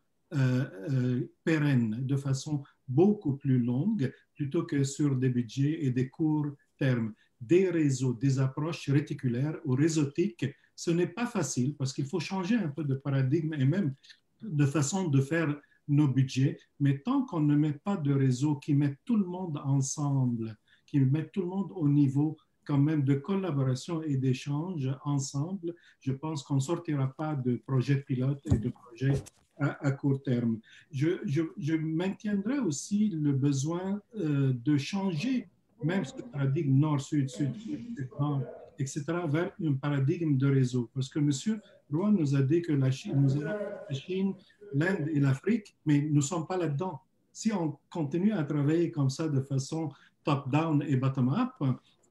pérenne, de façon beaucoup plus longue, plutôt que sur des budgets et des courts termes. Des réseaux, des approches réticulaires ou réseautiques, ce n'est pas facile parce qu'il faut changer un peu de paradigme et même de façon de faire nos budgets. Mais tant qu'on ne met pas de réseau qui met tout le monde ensemble, qui met tout le monde au niveau quand même de collaboration et d'échange ensemble, je pense qu'on ne sortira pas de projets pilotes et de projets à court terme. Je maintiendrai aussi le besoin de changer même ce paradigme nord-sud, sud-sud, sud-nord, etc., vers un paradigme de réseau. Parce que M. Roy nous a dit que la Chine, l'Inde et l'Afrique, mais nous ne sommes pas là-dedans. Si on continue à travailler comme ça de façon top-down et bottom-up,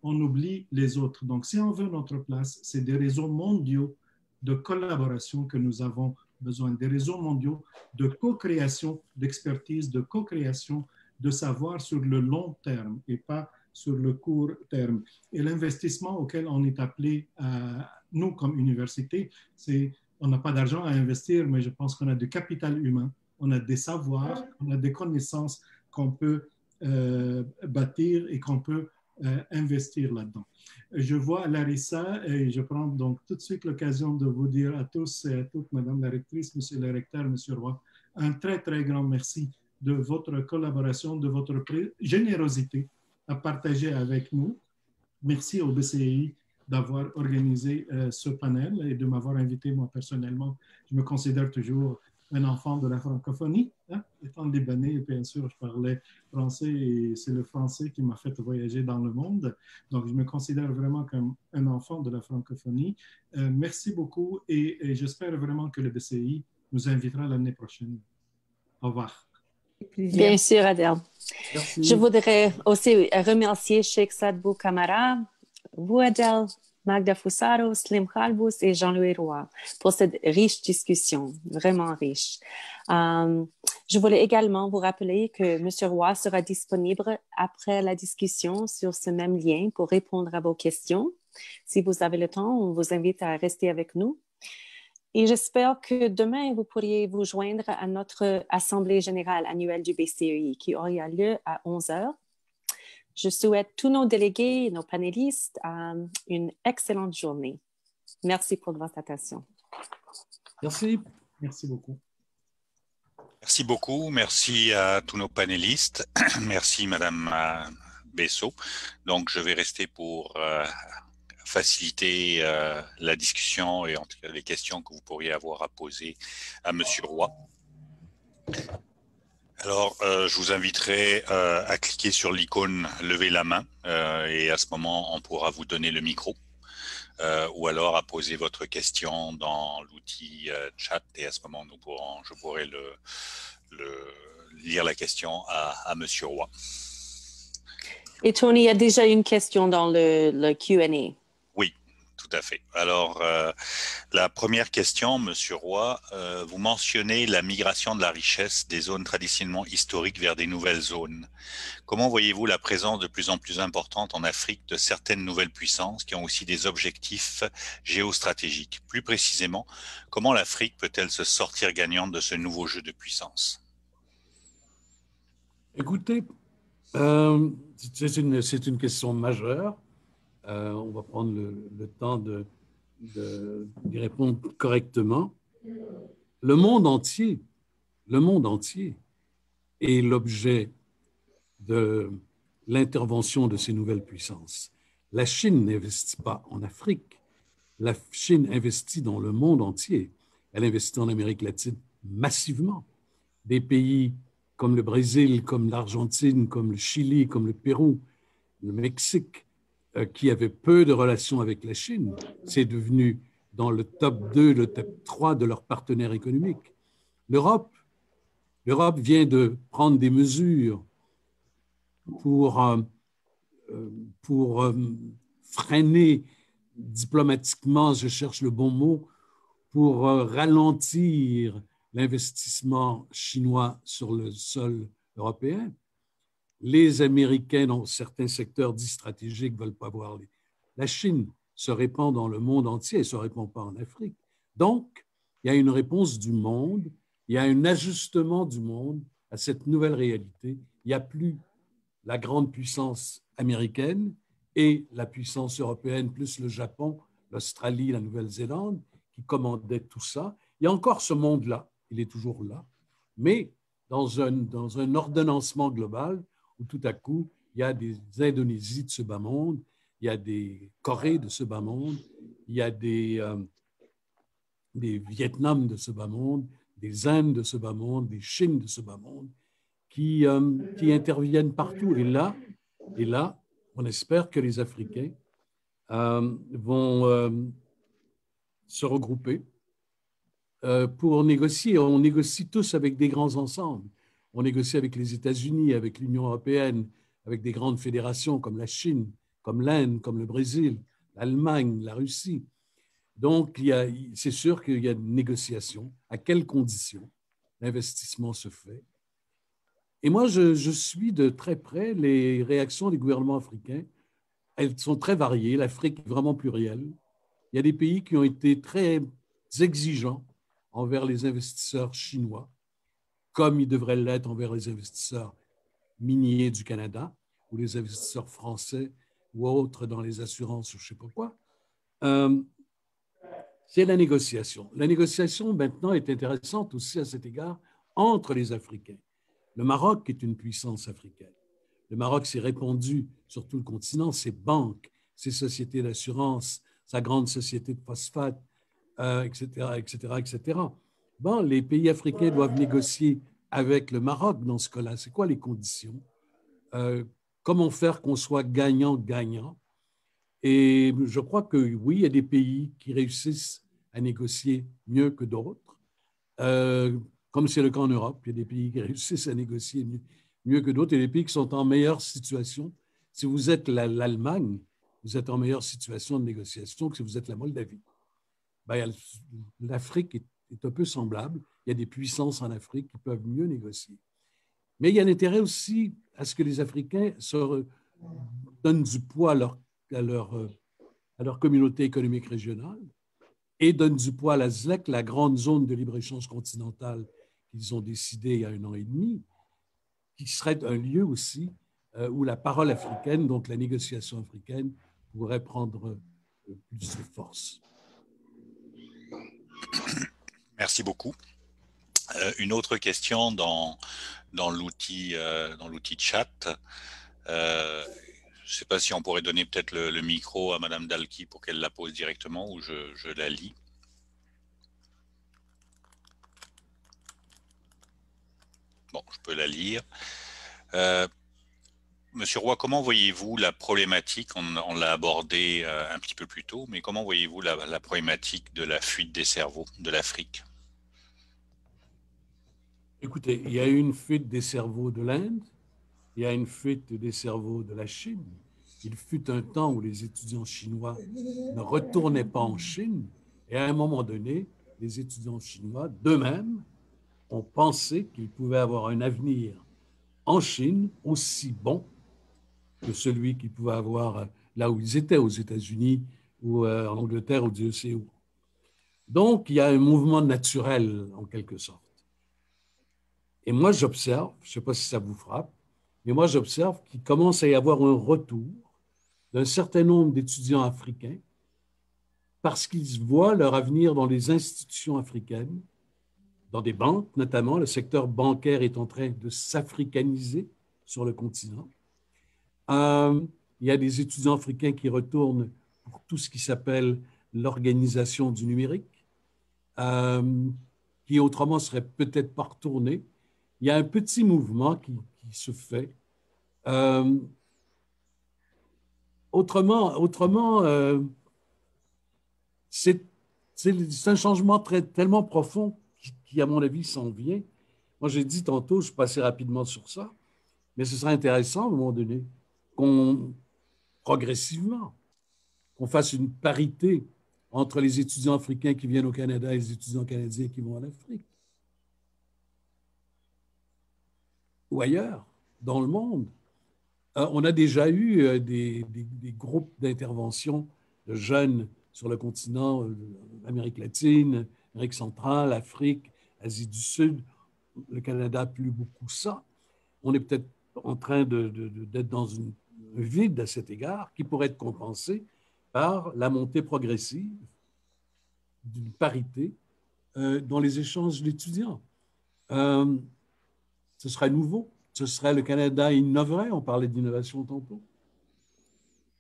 on oublie les autres. Donc, si on veut notre place, c'est des réseaux mondiaux de collaboration que nous avons besoin, des réseaux mondiaux de co-création, d'expertise, de co-création, de savoir sur le long terme et pas sur le court terme. Et l'investissement auquel on est appelé, nous comme université, c'est, on n'a pas d'argent à investir, mais je pense qu'on a du capital humain, on a des savoirs, on a des connaissances qu'on peut bâtir et qu'on peut investir là-dedans. Je vois Larissa et je prends donc tout de suite l'occasion de vous dire à tous et à toutes, Madame la rectrice, Monsieur le recteur, Monsieur Roy, un très, très grand merci de votre collaboration, de votre générosité à partager avec nous. Merci au BCI d'avoir organisé ce panel et de m'avoir invité moi personnellement. Je me considère toujours un enfant de la francophonie. Hein? Étant libanais, bien sûr, je parlais français et c'est le français qui m'a fait voyager dans le monde. Donc, je me considère vraiment comme un enfant de la francophonie. Merci beaucoup et j'espère vraiment que le BCI nous invitera l'année prochaine. Au revoir. Bien sûr, Adel. Merci. Je voudrais aussi remercier Cheikh Sadbou Kamara, vous, Adel, Magda Foussaro, Slim Khalbous et Jean-Louis Roy pour cette riche discussion, vraiment riche. Je voulais également vous rappeler que M. Roy sera disponible après la discussion sur ce même lien pour répondre à vos questions. Si vous avez le temps, on vous invite à rester avec nous. Et j'espère que demain, vous pourriez vous joindre à notre Assemblée générale annuelle du BCEI qui aura lieu à 11h. Je souhaite tous nos délégués et nos panélistes une excellente journée. Merci pour votre attention. Merci. Merci beaucoup. Merci beaucoup. Merci à tous nos panélistes. Merci, Madame Bessot. Donc, je vais rester pour faciliter la discussion et en tout cas les questions que vous pourriez avoir à poser à Monsieur Roy. Alors, je vous inviterai à cliquer sur l'icône « Lever la main » et à ce moment, on pourra vous donner le micro ou alors à poser votre question dans l'outil chat et à ce moment, je pourrai lire la question à Monsieur Roy. Et Tony, il y a déjà une question dans le Q&A. Oui, tout à fait. Alors, la première question, Monsieur Roy, vous mentionnez la migration de la richesse des zones traditionnellement historiques vers des nouvelles zones. Comment voyez-vous la présence de plus en plus importante en Afrique de certaines nouvelles puissances qui ont aussi des objectifs géostratégiques? Plus précisément, comment l'Afrique peut-elle se sortir gagnante de ce nouveau jeu de puissance? Écoutez, c'est une question majeure. On va prendre le temps d'y répondre correctement. Le monde entier est l'objet de l'intervention de ces nouvelles puissances. La Chine n'investit pas en Afrique. La Chine investit dans le monde entier. Elle investit en Amérique latine massivement. Des pays comme le Brésil, comme l'Argentine, comme le Chili, comme le Pérou, le Mexique, qui avaient peu de relations avec la Chine, c'est devenu dans le top 2, le top 3 de leurs partenaires économiques. L'Europe vient de prendre des mesures pour freiner diplomatiquement, je cherche le bon mot, pour ralentir l'investissement chinois sur le sol européen. Les Américains, dans certains secteurs dits stratégiques, ne veulent pas voir la Chine se répand dans le monde entier, elle ne se répand pas en Afrique. Donc, il y a une réponse du monde, il y a un ajustement du monde à cette nouvelle réalité. Il n'y a plus la grande puissance américaine et la puissance européenne, plus le Japon, l'Australie, la Nouvelle-Zélande, qui commandaient tout ça. Il y a encore ce monde-là, il est toujours là, mais dans un ordonnancement global où tout à coup, il y a des Indonésies de ce bas monde, il y a des Corées de ce bas monde, il y a des Vietnam de ce bas monde, des Indes de ce bas monde, des Chines de ce bas monde, qui interviennent partout. Et là, on espère que les Africains vont se regrouper pour négocier. On négocie tous avec des grands ensembles. On négocie avec les États-Unis, avec l'Union européenne, avec des grandes fédérations comme la Chine, comme l'Inde, comme le Brésil, l'Allemagne, la Russie. Donc, c'est sûr qu'il y a une négociation. À quelles conditions l'investissement se fait? Et moi, je suis de très près les réactions des gouvernements africains. Elles sont très variées. L'Afrique est vraiment plurielle. Il y a des pays qui ont été très exigeants envers les investisseurs chinois, comme ils devraient l'être envers les investisseurs miniers du Canada ou les investisseurs français ou autres dans les assurances ou je ne sais pas quoi. C'est la négociation. La négociation, maintenant, est intéressante aussi à cet égard entre les Africains. Le Maroc est une puissance africaine. Le Maroc s'est répandu sur tout le continent, ses banques, ses sociétés d'assurance, sa grande société de phosphate, etc., etc., etc. Bon, les pays africains doivent négocier avec le Maroc dans ce cas-là. C'est quoi les conditions? Comment faire qu'on soit gagnant-gagnant? Et je crois que oui, il y a des pays qui réussissent à négocier mieux que d'autres. Comme c'est le cas en Europe, il y a des pays qui réussissent à négocier mieux que d'autres et des pays qui sont en meilleure situation. Si vous êtes l'Allemagne, vous êtes en meilleure situation de négociation que si vous êtes la Moldavie. Ben, l'Afrique est un peu semblable. Il y a des puissances en Afrique qui peuvent mieux négocier. Mais il y a un intérêt aussi à ce que les Africains donnent du poids à leur communauté économique régionale et donnent du poids à la ZLEC, la grande zone de libre-échange continentale qu'ils ont décidé il y a 1 an et demi, qui serait un lieu aussi où la parole africaine, donc la négociation africaine, pourrait prendre plus de force. Merci beaucoup. Une autre question dans l'outil chat. Je ne sais pas si on pourrait donner peut-être le micro à Madame Dalki pour qu'elle la pose directement ou je la lis. Bon, je peux la lire. Monsieur Roy, comment voyez-vous la problématique, on l'a abordé un petit peu plus tôt, mais comment voyez-vous la problématique de la fuite des cerveaux de l'Afrique? Écoutez, il y a eu une fuite des cerveaux de l'Inde, il y a une fuite des cerveaux de la Chine. Il fut un temps où les étudiants chinois ne retournaient pas en Chine, et à un moment donné, les étudiants chinois d'eux-mêmes ont pensé qu'ils pouvaient avoir un avenir en Chine aussi bon que celui qu'ils pouvaient avoir là où ils étaient, aux États-Unis ou en Angleterre ou Dieu sait où. Donc, il y a un mouvement naturel, en quelque sorte. Et moi, j'observe, je ne sais pas si ça vous frappe, mais moi, j'observe qu'il commence à y avoir un retour d'un certain nombre d'étudiants africains parce qu'ils voient leur avenir dans les institutions africaines, dans des banques notamment. Le secteur bancaire est en train de s'africaniser sur le continent. Il y a des étudiants africains qui retournent pour tout ce qui s'appelle l'organisation du numérique, qui autrement serait peut-être pas retourné. Il y a un petit mouvement qui se fait. Autrement c'est un changement tellement profond qui, à mon avis, s'en vient. Moi, j'ai dit tantôt, je passais rapidement sur ça, mais ce serait intéressant, à un moment donné, progressivement, qu'on fasse une parité entre les étudiants africains qui viennent au Canada et les étudiants canadiens qui vont en Afrique. Ou ailleurs, dans le monde. On a déjà eu des groupes d'intervention de jeunes sur le continent, Amérique latine, Amérique centrale, Afrique, Asie du Sud. Le Canada n'a plus beaucoup ça. On est peut-être en train d'être dans un vide à cet égard qui pourrait être compensé par la montée progressive d'une parité dans les échanges d'étudiants. Ce serait nouveau. Ce serait le Canada innoverait. On parlait d'innovation tantôt.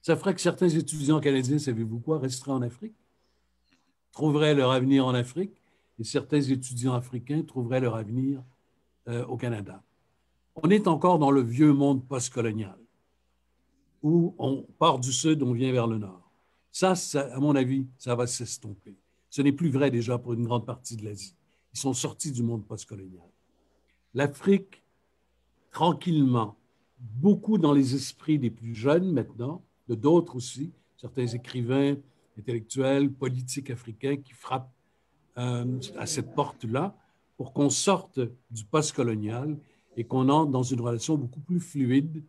Ça ferait que certains étudiants canadiens, savez-vous quoi, resteraient en Afrique, trouveraient leur avenir en Afrique, et certains étudiants africains trouveraient leur avenir au Canada. On est encore dans le vieux monde postcolonial, où on part du sud, on vient vers le nord. Ça, à mon avis, ça va s'estomper. Ce n'est plus vrai déjà pour une grande partie de l'Asie. Ils sont sortis du monde postcolonial. L'Afrique, tranquillement, beaucoup dans les esprits des plus jeunes maintenant, de d'autres aussi, certains écrivains, intellectuels, politiques africains qui frappent à cette porte-là pour qu'on sorte du postcolonial et qu'on entre dans une relation beaucoup plus fluide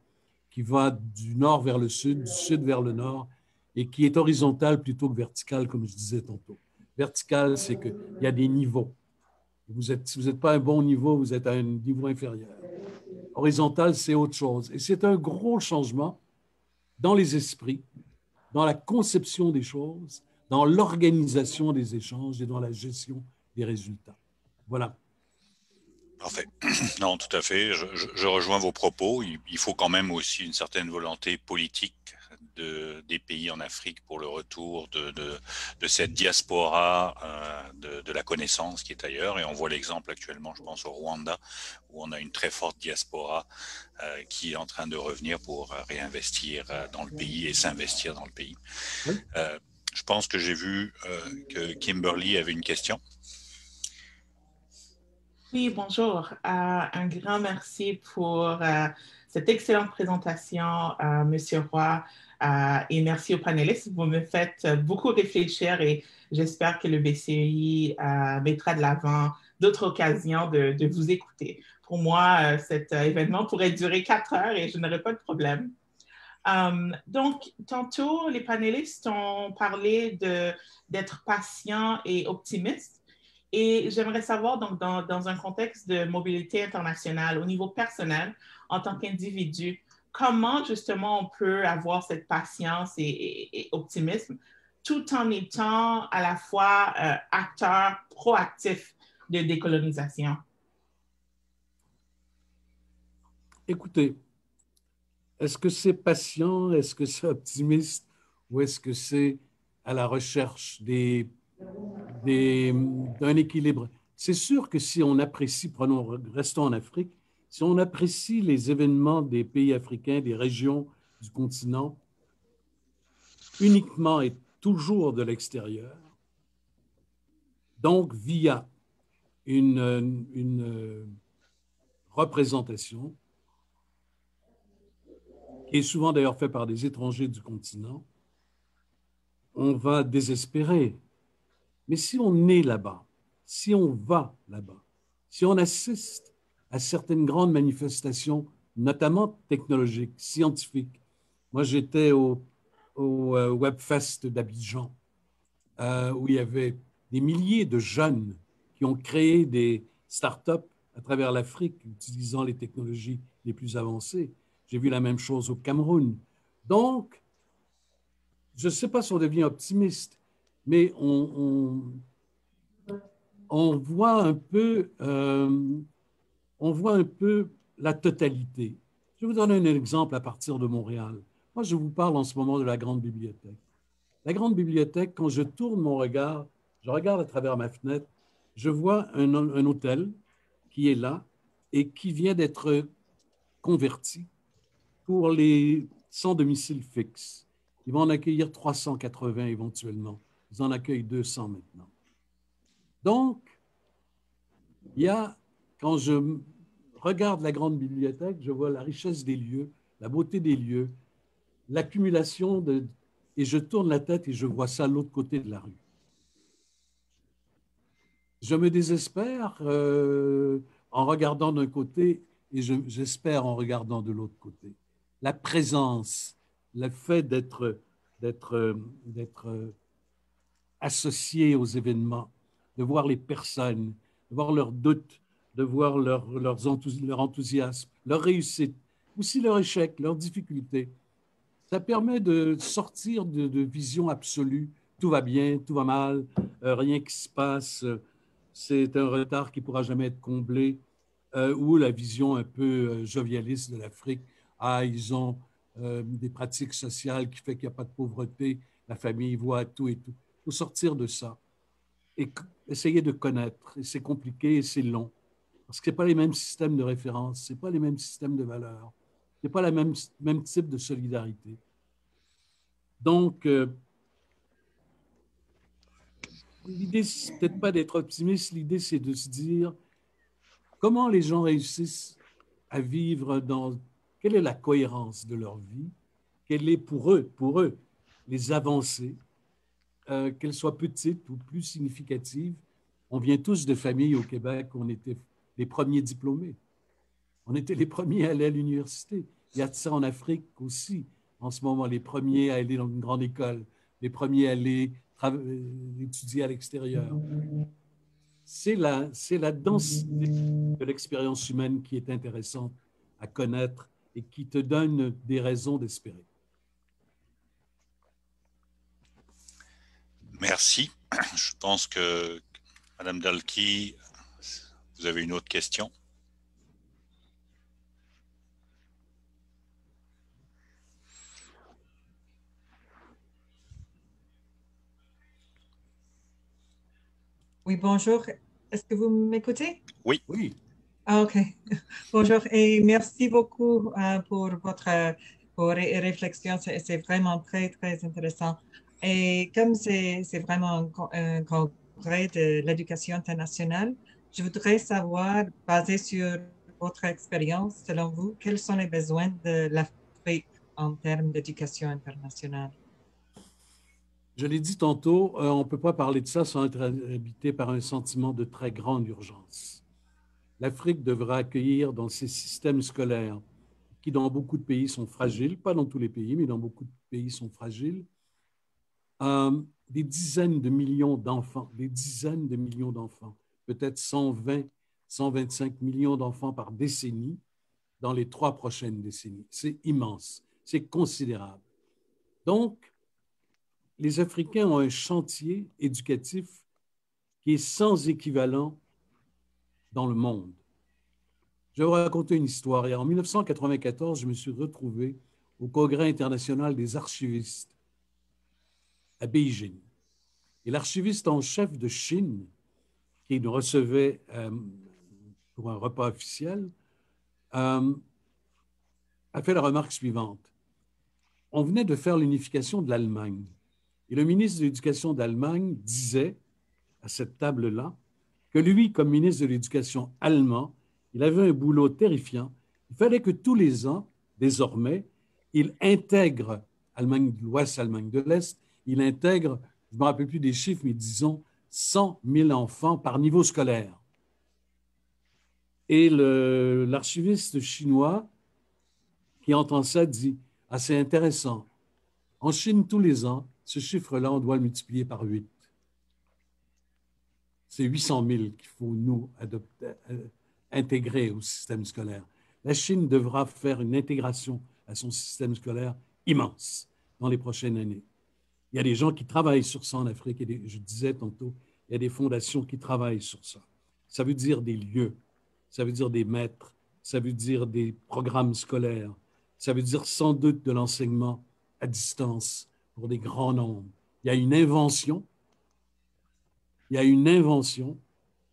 qui va du nord vers le sud, du sud vers le nord et qui est horizontale plutôt que verticale, comme je disais tantôt. Verticale, c'est qu'il y a des niveaux. Si vous n'êtes pas à un bon niveau, vous êtes à un niveau inférieur. Horizontal, c'est autre chose. Et c'est un gros changement dans les esprits, dans la conception des choses, dans l'organisation des échanges et dans la gestion des résultats. Voilà. Parfait. Non, tout à fait. Je rejoins vos propos. Il faut quand même aussi une certaine volonté politique des pays en Afrique pour le retour de cette diaspora de la connaissance qui est ailleurs. Et on voit l'exemple actuellement, je pense, au Rwanda, où on a une très forte diaspora qui est en train de revenir pour réinvestir dans le pays et s'investir dans le pays. Oui. Je pense que j'ai vu que Kimberly avait une question. Oui, bonjour. Un grand merci pour cette excellente présentation, Monsieur Roy, et merci aux panélistes. Vous me faites beaucoup réfléchir et j'espère que le BCEI mettra de l'avant d'autres occasions de vous écouter. Pour moi, cet événement pourrait durer 4 heures et je n'aurais pas de problème. Donc, tantôt, les panélistes ont parlé d'être patient et optimiste. Et j'aimerais savoir, donc, dans un contexte de mobilité internationale, au niveau personnel, en tant qu'individu, comment justement on peut avoir cette patience et optimisme tout en étant à la fois acteur proactif de décolonisation? Écoutez, est-ce que c'est patient, est-ce que c'est optimiste ou est-ce que c'est à la recherche d'un équilibre? C'est sûr que si on apprécie, restons en Afrique, si on apprécie les événements des pays africains, des régions du continent, uniquement et toujours de l'extérieur, donc via une représentation, qui est souvent d'ailleurs faite par des étrangers du continent, on va désespérer. Mais si on est là-bas, si on va là-bas, si on assiste à certaines grandes manifestations, notamment technologiques, scientifiques. Moi, j'étais au Webfest d'Abidjan, où il y avait des milliers de jeunes qui ont créé des startups à travers l'Afrique, utilisant les technologies les plus avancées. J'ai vu la même chose au Cameroun. Donc, je ne sais pas si on devient optimiste, mais on voit un peu, la totalité. Je vais vous donner un exemple à partir de Montréal. Moi, je vous parle en ce moment de la Grande Bibliothèque. La Grande Bibliothèque, quand je tourne mon regard, je regarde à travers ma fenêtre, je vois un hôtel qui est là et qui vient d'être converti pour les sans domicile fixe. Ils vont en accueillir 380 éventuellement. Ils en accueillent 200 maintenant. Donc, quand je regarde la grande bibliothèque, je vois la richesse des lieux, la beauté des lieux, l'accumulation et je tourne la tête et je vois ça de l'autre côté de la rue. Je me désespère en regardant d'un côté et j'espère en regardant de l'autre côté. La présence, le fait d'être associé aux événements, de voir les personnes, de voir leurs doutes, de voir leur enthousiasme, leur réussite, aussi leur échec, leurs difficultés. Ça permet de sortir de vision absolue. Tout va bien, tout va mal, rien qui se passe, c'est un retard qui ne pourra jamais être comblé, ou la vision un peu jovialiste de l'Afrique. Ah, ils ont des pratiques sociales qui font qu'il n'y a pas de pauvreté, la famille voit tout et tout. Il faut sortir de ça et essayer de connaître. Et c'est compliqué et c'est long. Parce que ce n'est pas les mêmes systèmes de référence, ce n'est pas les mêmes systèmes de valeurs, ce n'est pas le même type de solidarité. Donc, l'idée, c'est peut-être pas d'être optimiste, l'idée, c'est de se dire comment les gens réussissent à vivre quelle est la cohérence de leur vie, quelle est pour eux, les avancées, qu'elles soient petites ou plus significatives. On vient tous de familles au Québec où on était les premiers diplômés. On était les premiers à aller à l'université. Il y a de ça en Afrique aussi, en ce moment, les premiers à aller dans une grande école, les premiers à aller étudier à l'extérieur. C'est la densité de l'expérience humaine qui est intéressante à connaître et qui te donne des raisons d'espérer. Merci. Je pense que, Madame Dalki, vous avez une autre question. Oui, bonjour. Est-ce que vous m'écoutez? Oui. Oui. Ah, OK. Bonjour et merci beaucoup pour votre réflexion. C'est vraiment très, très intéressant. Et comme c'est vraiment un congrès de l'éducation internationale, je voudrais savoir, basé sur votre expérience, selon vous, quels sont les besoins de l'Afrique en termes d'éducation internationale? Je l'ai dit tantôt, on ne peut pas parler de ça sans être habité par un sentiment de très grande urgence. L'Afrique devra accueillir dans ses systèmes scolaires, qui dans beaucoup de pays sont fragiles, pas dans tous les pays, mais dans beaucoup de pays sont fragiles, des dizaines de millions d'enfants, peut-être 120, 125 millions d'enfants par décennie dans les 3 prochaines décennies. C'est immense, c'est considérable. Donc, les Africains ont un chantier éducatif qui est sans équivalent dans le monde. Je vais vous raconter une histoire. Et en 1994, je me suis retrouvé au Congrès international des archivistes à Beijing. Et l'archiviste en chef de Chine, qui nous recevait pour un repas officiel, a fait la remarque suivante. On venait de faire l'unification de l'Allemagne. Et le ministre de l'Éducation d'Allemagne disait, à cette table-là, que lui, comme ministre de l'Éducation allemand, il avait un boulot terrifiant. Il fallait que tous les ans, désormais, il intègre Allemagne de l'Ouest, Allemagne de l'Est, il intègre, je ne me rappelle plus des chiffres, mais disons 100 000 enfants par niveau scolaire. Et l'archiviste chinois qui entend ça dit « Ah, c'est intéressant. En Chine, tous les ans, ce chiffre-là, on doit le multiplier par 8. C'est 800 000 qu'il faut nous intégrer au système scolaire. La Chine devra faire une intégration à son système scolaire immense dans les prochaines années. Il y a des gens qui travaillent sur ça en Afrique. Et je disais tantôt, il y a des fondations qui travaillent sur ça. Ça veut dire des lieux, ça veut dire des maîtres, ça veut dire des programmes scolaires, ça veut dire sans doute de l'enseignement à distance pour des grands nombres. Il y a une invention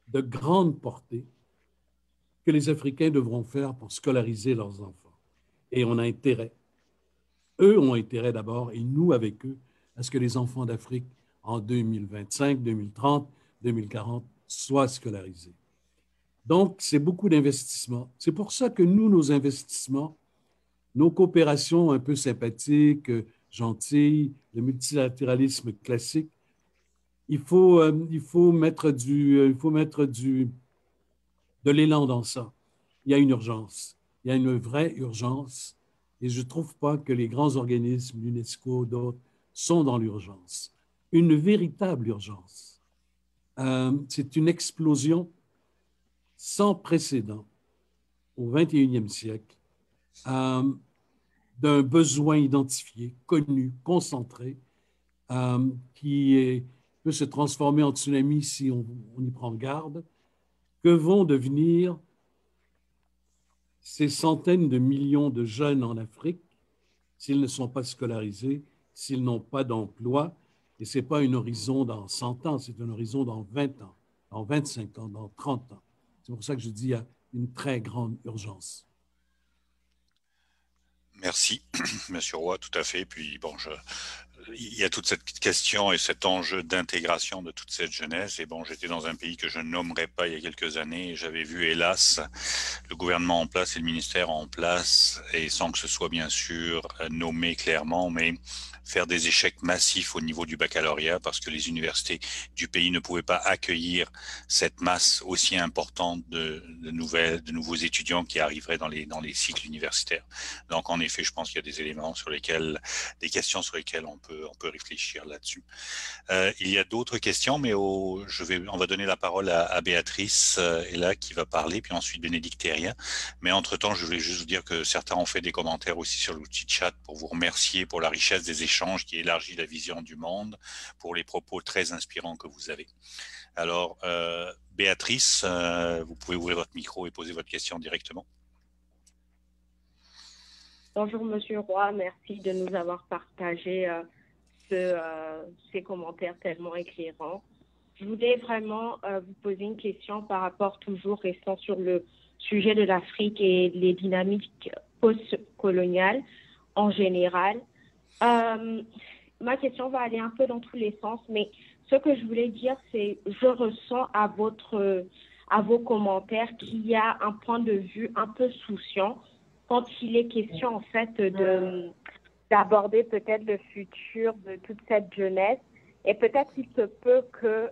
de grande portée que les Africains devront faire pour scolariser leurs enfants. Et on a intérêt, eux ont intérêt d'abord, et nous avec eux, à ce que les enfants d'Afrique en 2025, 2030, 2040 soient scolarisés. Donc, c'est beaucoup d'investissements. C'est pour ça que nous, nos investissements, nos coopérations un peu sympathiques, gentilles, le multilatéralisme classique, il faut mettre de l'élan dans ça. Il y a une urgence. Il y a une vraie urgence. Et je ne trouve pas que les grands organismes, l'UNESCO, d'autres, sont dans l'urgence. Une véritable urgence. C'est une explosion sans précédent au 21e siècle d'un besoin identifié, connu, concentré, qui peut se transformer en tsunami si on y prend garde. Que vont devenir ces centaines de millions de jeunes en Afrique s'ils ne sont pas scolarisés, s'ils n'ont pas d'emploi? Et ce n'est pas un horizon dans 100 ans, c'est un horizon dans 20 ans, dans 25 ans, dans 30 ans. C'est pour ça que je dis qu'il y a une très grande urgence. Merci, Monsieur Roy, tout à fait. Puis bon, il y a toute cette question et cet enjeu d'intégration de toute cette jeunesse. Et bon, j'étais dans un pays que je ne nommerai pas il y a quelques années et j'avais vu, hélas, le gouvernement en place et le ministère en place, et sans que ce soit bien sûr nommé clairement, mais faire des échecs massifs au niveau du baccalauréat parce que les universités du pays ne pouvaient pas accueillir cette masse aussi importante de nouveaux étudiants qui arriveraient dans les cycles universitaires. Donc, en effet, je pense qu'il y a des éléments sur lesquels, des questions sur lesquelles on peut réfléchir là-dessus. Il y a d'autres questions, mais on va donner la parole à Béatrice là qui va parler, puis ensuite Bénédicte Thérien. Mais entre-temps, je voulais juste vous dire que certains ont fait des commentaires aussi sur l'outil chat pour vous remercier pour la richesse des échanges qui élargit la vision du monde, pour les propos très inspirants que vous avez. Alors, Béatrice, vous pouvez ouvrir votre micro et poser votre question directement. Bonjour Monsieur Roy, merci de nous avoir partagé ces commentaires tellement éclairants. je voulais vraiment vous poser une question par rapport, toujours restant sur le sujet de l'Afrique et les dynamiques post-coloniales en général. Ma question va aller un peu dans tous les sens, mais ce que je voulais dire, c'est je ressens à vos commentaires qu'il y a un point de vue un peu souciant quand il est question en fait d'aborder peut-être le futur de toute cette jeunesse. Et peut-être il se peut qu'il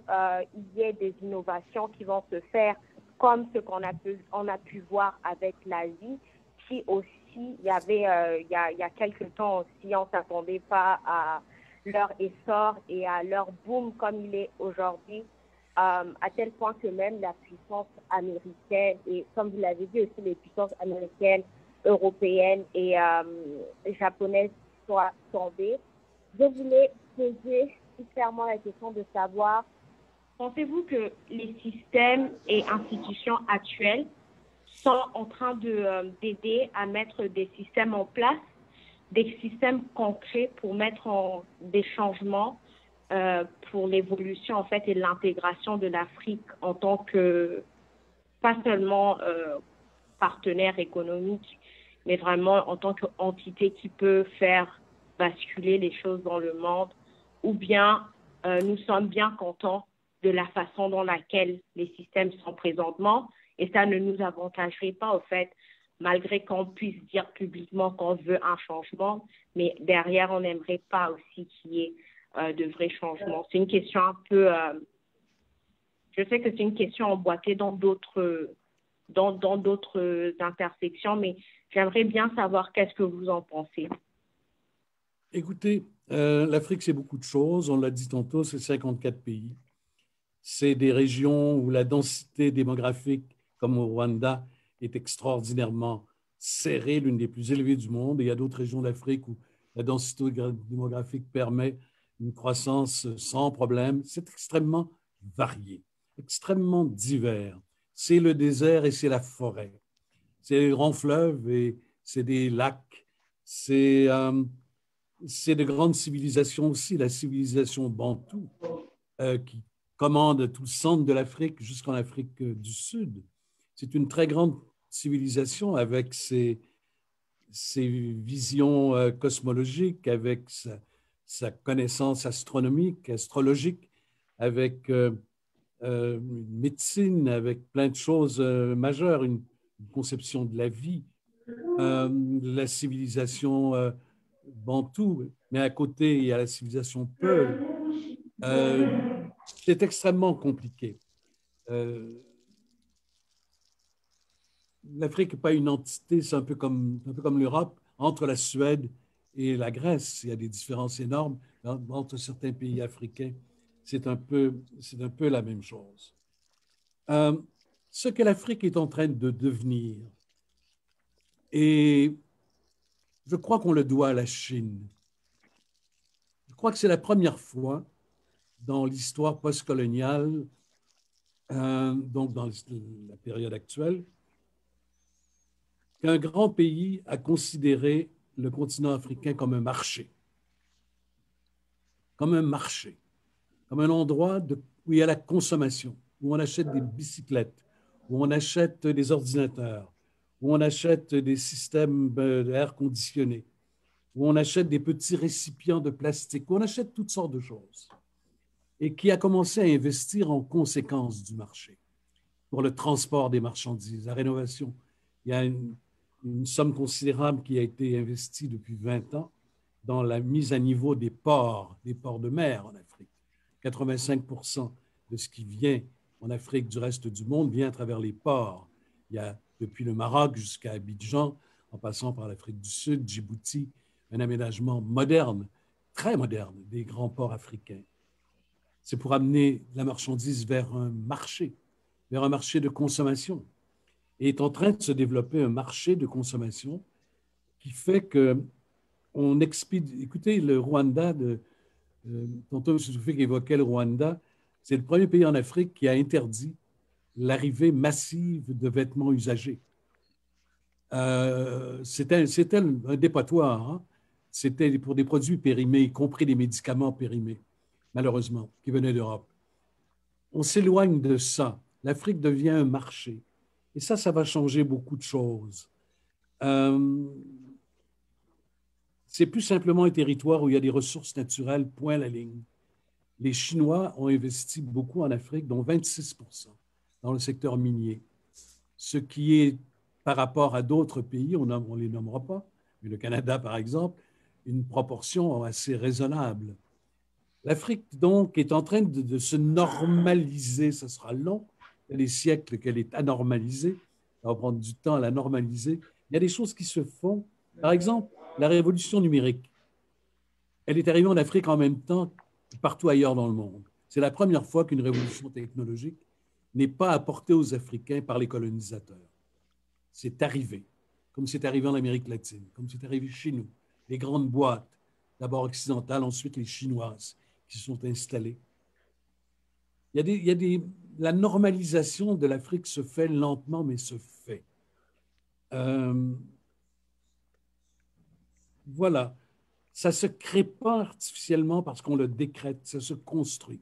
y ait des innovations qui vont se faire, comme ce qu'on a pu voir avec l'Asie, qui aussi, il y a quelques temps aussi, on ne s'attendait pas à leur essor et à leur boom comme il est aujourd'hui, à tel point que même la puissance américaine, et comme vous l'avez dit aussi, les puissances américaines, européennes et japonaises soient tombées. Je voulais poser clairement la question de savoir, pensez-vous que les systèmes et institutions actuelles sont en train d'aider à mettre des systèmes en place, des systèmes concrets pour mettre des changements pour l'évolution en fait et l'intégration de l'Afrique en tant que, pas seulement partenaire économique, mais vraiment en tant qu'entité qui peut faire basculer les choses dans le monde, ou bien nous sommes bien contents de la façon dans laquelle les systèmes sont présentement, et ça ne nous avantagerait pas au fait, malgré qu'on puisse dire publiquement qu'on veut un changement, mais derrière on n'aimerait pas aussi qu'il y ait de vrais changements. C'est une question un peu, je sais que c'est une question emboîtée dans d'autres intersections, mais j'aimerais bien savoir qu'est-ce que vous en pensez. Écoutez, l'Afrique, c'est beaucoup de choses. On l'a dit tantôt, c'est 54 pays. C'est des régions où la densité démographique, comme au Rwanda, est extraordinairement serrée, l'une des plus élevées du monde. Et il y a d'autres régions d'Afrique où la densité démographique permet une croissance sans problème. C'est extrêmement varié, extrêmement divers. C'est le désert et c'est la forêt. C'est les grands fleuves et c'est des lacs. C'est de grandes civilisations aussi, la civilisation bantoue qui commande tout le centre de l'Afrique jusqu'en Afrique du Sud. C'est une très grande civilisation avec ses visions cosmologiques, avec sa connaissance astronomique, astrologique, avec une médecine, avec plein de choses majeures, une conception de la vie, la civilisation bantoue, mais à côté, il y a la civilisation Peul. C'est extrêmement compliqué. L'Afrique n'est pas une entité, c'est un peu comme l'Europe. Entre la Suède et la Grèce, il y a des différences énormes. Entre certains pays africains, c'est un peu la même chose. Ce que l'Afrique est en train de devenir, et je crois qu'on le doit à la Chine. Je crois que c'est la première fois dans l'histoire postcoloniale, donc dans la période actuelle, qu'un grand pays a considéré le continent africain comme un marché, comme un endroit où il y a la consommation, où on achète des bicyclettes, où on achète des ordinateurs, où on achète des systèmes d'air conditionné, où on achète des petits récipients de plastique, où on achète toutes sortes de choses, et qui a commencé à investir en conséquence du marché pour le transport des marchandises, la rénovation. Il y a une somme considérable qui a été investie depuis 20 ans dans la mise à niveau des ports de mer en Afrique. 85% de ce qui vient en Afrique du reste du monde vient à travers les ports. Il y a, depuis le Maroc jusqu'à Abidjan, en passant par l'Afrique du Sud, Djibouti, un aménagement moderne, très moderne, des grands ports africains. C'est pour amener la marchandise vers un marché de consommation. Et est en train de se développer un marché de consommation qui fait qu'on expédie. Écoutez, le Rwanda, tantôt M. Soufik évoquait le Rwanda, c'est le premier pays en Afrique qui a interdit l'arrivée massive de vêtements usagés. C'était un dépotoir. Hein? C'était pour des produits périmés, y compris des médicaments périmés, malheureusement, qui venaient d'Europe. on s'éloigne de ça. L'Afrique devient un marché. Et ça va changer beaucoup de choses. C'est plus simplement un territoire où il y a des ressources naturelles, point à la ligne. Les Chinois ont investi beaucoup en Afrique, dont 26% dans le secteur minier. Ce qui est, par rapport à d'autres pays, on ne les nommera pas, mais le Canada, par exemple, une proportion assez raisonnable. L'Afrique, donc, est en train de se normaliser. Ce sera long, il y a des siècles qu'elle est anormalisée. Ça va prendre du temps à la normaliser. Il y a des choses qui se font. Par exemple, la révolution numérique. Elle est arrivée en Afrique en même temps que partout ailleurs dans le monde. C'est la première fois qu'une révolution technologique n'est pas apportée aux Africains par les colonisateurs. C'est arrivé, comme c'est arrivé en Amérique latine, comme c'est arrivé chez nous. Les grandes boîtes, d'abord occidentales, ensuite les chinoises, qui se sont installées. La normalisation de l'Afrique se fait lentement, mais se fait. Voilà. Ça ne se crée pas artificiellement parce qu'on le décrète, ça se construit.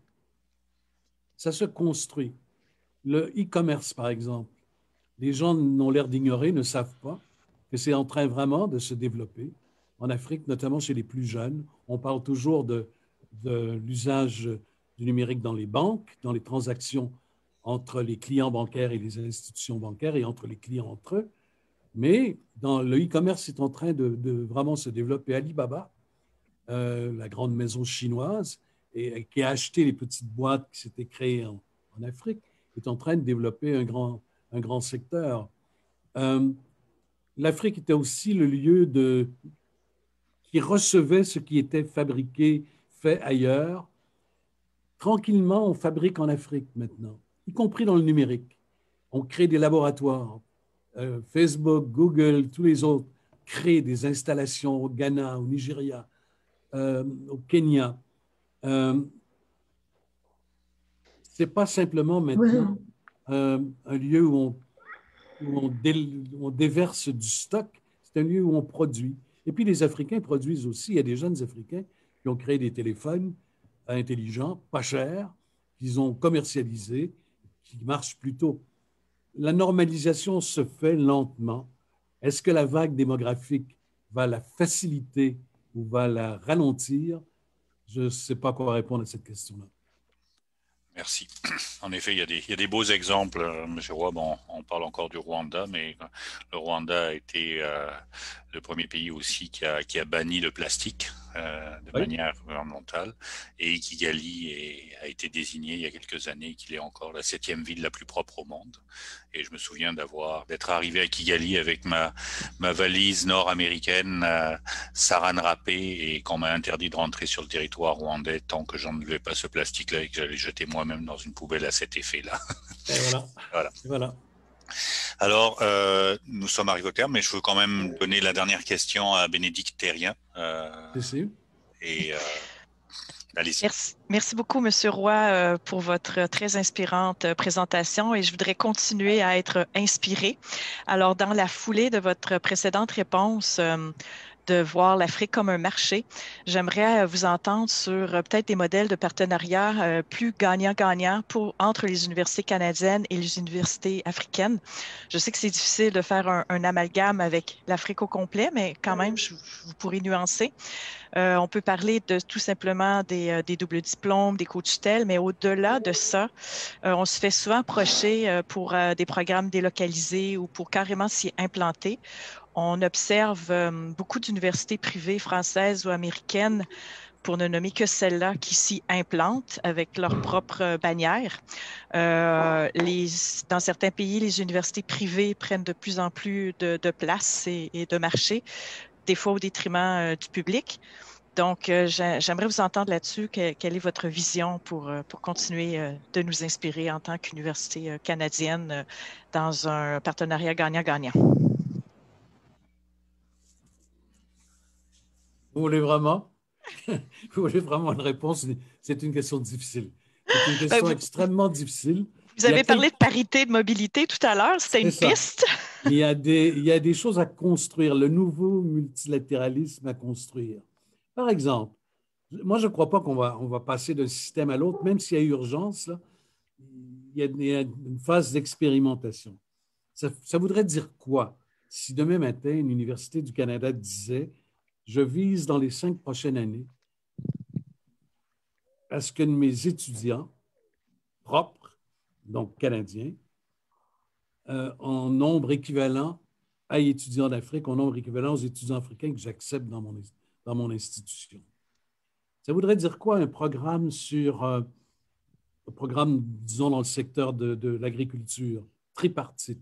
Ça se construit. Le e-commerce, par exemple, les gens n'ont l'air d'ignorer, ne savent pas que c'est en train vraiment de se développer. En Afrique, notamment chez les plus jeunes, on parle toujours de l'usage du numérique dans les banques, dans les transactions entre les clients bancaires et les institutions bancaires et entre les clients entre eux. Mais dans le e-commerce, c'est en train de vraiment se développer. Alibaba, la grande maison chinoise, et qui a acheté les petites boîtes qui s'étaient créées en Afrique, est en train de développer un grand secteur. L'Afrique était aussi le lieu qui recevait ce qui était fabriqué, fait ailleurs. Tranquillement, on fabrique en Afrique maintenant, y compris dans le numérique. On crée des laboratoires. Facebook, Google, tous les autres créent des installations au Ghana, au Nigeria, au Kenya. Ce n'est pas simplement maintenant un lieu où on déverse du stock, c'est un lieu où on produit. Et puis les Africains produisent aussi. Il y a des jeunes Africains qui ont créé des téléphones intelligents, pas chers, qu'ils ont commercialisés, qui marchent plutôt. La normalisation se fait lentement. Est-ce que la vague démographique va la faciliter ou va la ralentir? Je ne sais pas quoi répondre à cette question-là. Merci. En effet, il y a des beaux exemples, M. Roy. Bon, on parle encore du Rwanda, mais le Rwanda a été le premier pays aussi qui a banni le plastique de manière gouvernementale. Et Kigali a été désigné il y a quelques années qu'il est encore la 7e ville la plus propre au monde. Et je me souviens d'être arrivé à Kigali avec ma valise nord-américaine saran wrappée et qu'on m'a interdit de rentrer sur le territoire rwandais tant que j'enlevais pas ce plastique-là et que j'allais jeter moi-même dans une poubelle à cet effet-là. Et voilà. Alors, nous sommes arrivés au terme, mais je veux quand même donner la dernière question à Bénédicte Thérien. Merci beaucoup, M. Roy, pour votre très inspirante présentation et je voudrais continuer à être inspirée. Alors, dans la foulée de votre précédente réponse, de voir l'Afrique comme un marché. J'aimerais vous entendre sur peut-être des modèles de partenariat plus gagnant-gagnant entre les universités canadiennes et les universités africaines. Je sais que c'est difficile de faire un amalgame avec l'Afrique au complet, mais quand même, vous pourrez nuancer. On peut parler de tout simplement des doubles diplômes, des co-tutelles, mais au-delà de ça, on se fait souvent approcher pour des programmes délocalisés ou pour carrément s'y implanter. On observe beaucoup d'universités privées françaises ou américaines, pour ne nommer que celles-là, qui s'y implantent avec leur propre bannière. Dans certains pays, les universités privées prennent de plus en plus de place et de marché, des fois au détriment du public. Donc, j'aimerais vous entendre là-dessus. Quelle est votre vision pour continuer de nous inspirer en tant qu'université canadienne dans un partenariat gagnant-gagnant? Vous voulez vraiment une réponse? C'est une question difficile. C'est une question extrêmement difficile. Vous avez parlé de parité de mobilité tout à l'heure. C'était une piste. Il y a des choses à construire, le nouveau multilatéralisme à construire. Par exemple, moi, je ne crois pas qu'on va passer d'un système à l'autre, même s'il y a urgence. Là, il y a une phase d'expérimentation. Ça voudrait dire quoi si demain matin, une université du Canada disait « Je vise dans les 5 prochaines années à ce que mes étudiants propres, donc canadiens, en nombre équivalent à étudiants d'Afrique, en nombre équivalent aux étudiants africains que j'accepte dans mon institution. » Ça voudrait dire quoi un programme un programme, disons, dans le secteur de l'agriculture, tripartite,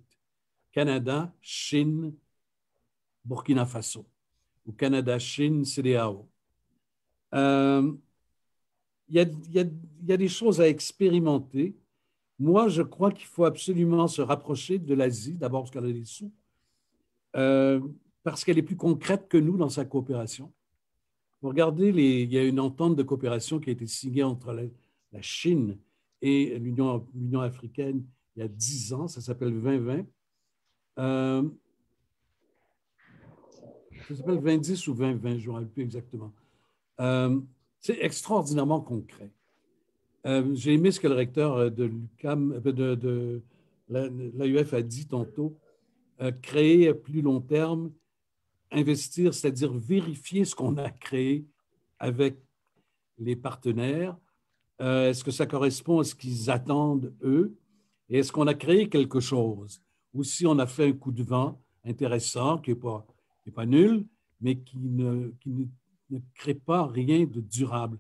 Canada, Chine, Burkina Faso, ou Canada, Chine, CEDEAO. Il y a des choses à expérimenter. Moi, je crois qu'il faut absolument se rapprocher de l'Asie, d'abord parce qu'elle a des sous, parce qu'elle est plus concrète que nous dans sa coopération. Vous regardez, il y a une entente de coopération qui a été signée entre la Chine et l'Union africaine il y a 10 ans, ça s'appelle 2020. Ça s'appelle 2010 ou 2020, je ne me rappelle plus exactement. C'est extraordinairement concret. J'ai aimé ce que le recteur de l'UQAM, de l'AUF a dit tantôt, créer à plus long terme, investir, c'est-à-dire vérifier ce qu'on a créé avec les partenaires. Est-ce que ça correspond à ce qu'ils attendent, eux? Et est-ce qu'on a créé quelque chose? Ou si on a fait un coup de vent intéressant, qui n'est pas nul, mais qui ne crée pas rien de durable.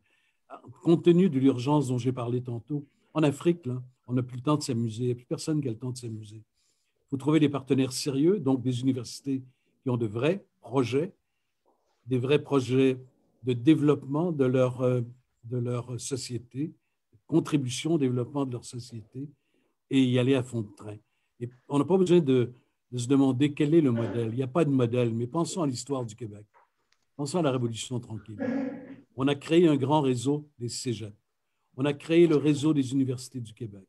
Compte tenu de l'urgence dont j'ai parlé tantôt, en Afrique, là, on n'a plus le temps de s'amuser, il n'y a plus personne qui a le temps de s'amuser. Il faut trouver des partenaires sérieux, donc des universités qui ont des vrais projets de développement de leur société, contribution au développement de leur société, et y aller à fond de train. Et on n'a pas besoin de se demander quel est le modèle. Il n'y a pas de modèle, mais pensons à l'histoire du Québec. Pensons à la Révolution tranquille. On a créé un grand réseau des cégeps. On a créé le réseau des universités du Québec.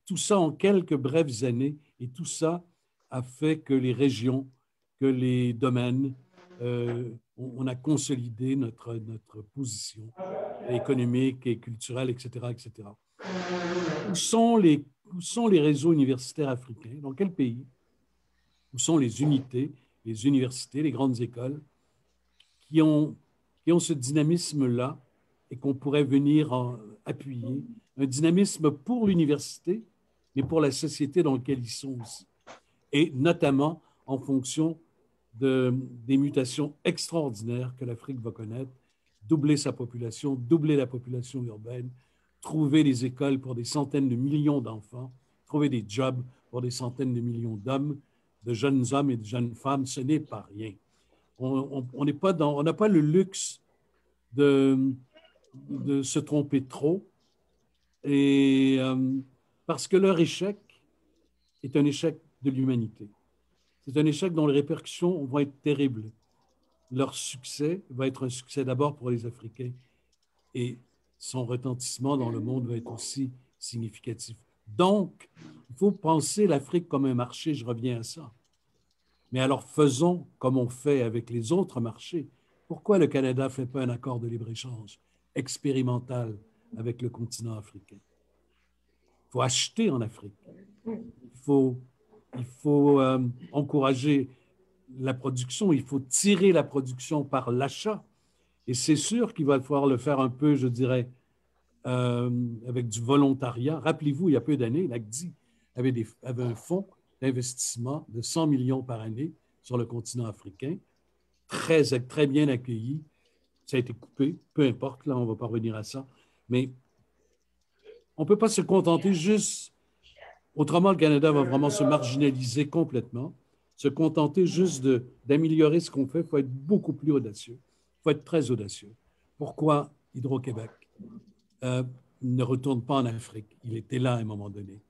Tout ça en quelques brèves années, et tout ça a fait que les régions, que les domaines, on a consolidé notre position économique et culturelle, etc., etc. Où sont les réseaux universitaires africains? Dans quel pays? Où sont les unités, les universités, les grandes écoles qui ont ce dynamisme-là et qu'on pourrait venir appuyer? Un dynamisme pour l'université, mais pour la société dans laquelle ils sont aussi. Et notamment en fonction des mutations extraordinaires que l'Afrique va connaître, doubler sa population, doubler la population urbaine, trouver des écoles pour des centaines de millions d'enfants, trouver des jobs pour des centaines de millions d'hommes, de jeunes hommes et de jeunes femmes, ce n'est pas rien. On n'a pas le luxe de se tromper trop, et parce que leur échec est un échec de l'humanité. C'est un échec dont les répercussions vont être terribles. Leur succès va être un succès d'abord pour les Africains, et son retentissement dans le monde va être aussi significatif. Donc, il faut penser l'Afrique comme un marché, je reviens à ça. Mais alors faisons comme on fait avec les autres marchés. Pourquoi le Canada ne fait pas un accord de libre-échange expérimental avec le continent africain? Il faut acheter en Afrique. Il faut encourager la production, il faut tirer la production par l'achat. Et c'est sûr qu'il va falloir le faire un peu, je dirais, avec du volontariat. Rappelez-vous, il y a peu d'années, l'ACDI avait un fonds d'investissement de 100 millions par année sur le continent africain, très bien accueilli. Ça a été coupé, peu importe, là, on va pas revenir à ça. Mais on ne peut pas se contenter juste... Autrement, le Canada va vraiment se marginaliser complètement. Se contenter juste d'améliorer ce qu'on fait, il faut être beaucoup plus audacieux. Il faut être très audacieux. Pourquoi Hydro-Québec ne retourne pas en Afrique? Il était là à un moment donné.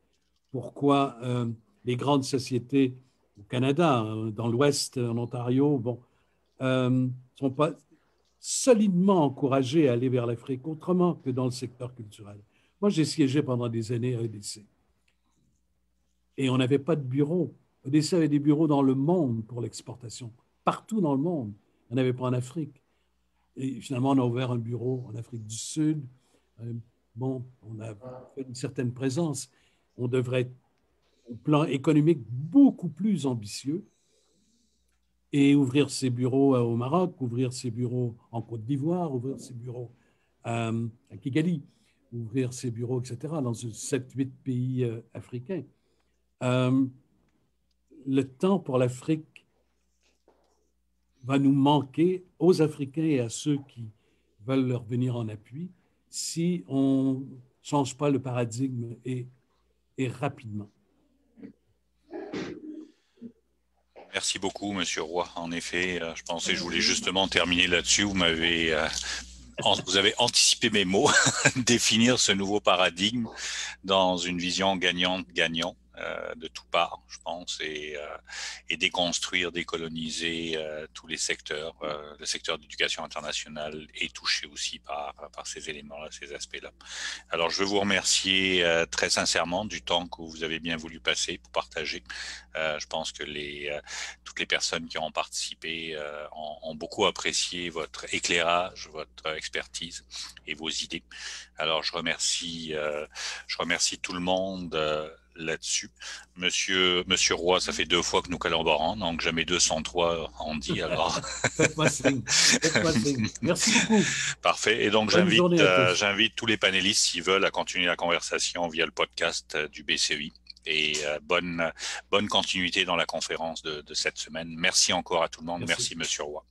Pourquoi les grandes sociétés au Canada, dans l'Ouest, en Ontario, ne sont pas solidement encouragées à aller vers l'Afrique autrement que dans le secteur culturel? Moi, j'ai siégé pendant des années à EDC. Et on n'avait pas de bureau. EDC avait des bureaux dans le monde pour l'exportation, partout dans le monde. On n'avait pas en Afrique. Et finalement, on a ouvert un bureau en Afrique du Sud, bon, on a fait une certaine présence. On devrait être au plan économique beaucoup plus ambitieux et ouvrir ses bureaux au Maroc, ouvrir ses bureaux en Côte d'Ivoire, ouvrir ses bureaux à Kigali, ouvrir ses bureaux, etc., dans 7-8 pays africains. Le temps pour l'Afrique va nous manquer, aux Africains et à ceux qui veulent leur venir en appui, si on ne change pas le paradigme et rapidement. Merci beaucoup, Monsieur Roy. En effet, je voulais justement terminer là-dessus. Vous avez anticipé mes mots, définir ce nouveau paradigme dans une vision gagnante-gagnant de tout part, je pense, et déconstruire, décoloniser tous les secteurs. Le secteur d'éducation internationale est touché aussi par ces éléments-là, ces aspects-là. Alors, je veux vous remercier très sincèrement du temps que vous avez bien voulu passer pour partager. Je pense que toutes les personnes qui ont participé ont beaucoup apprécié votre éclairage, votre expertise et vos idées. Alors, je remercie tout le monde là-dessus. Monsieur Roy, ça fait 2 fois que nous collaborons, donc jamais 2 sans 3 on dit alors. Faites-moi signe. Merci beaucoup. Parfait. Et donc j'invite tous les panélistes s'ils veulent à continuer la conversation via le podcast du BCEI. Et bonne continuité dans la conférence de cette semaine. Merci encore à tout le monde. Merci Monsieur Roy.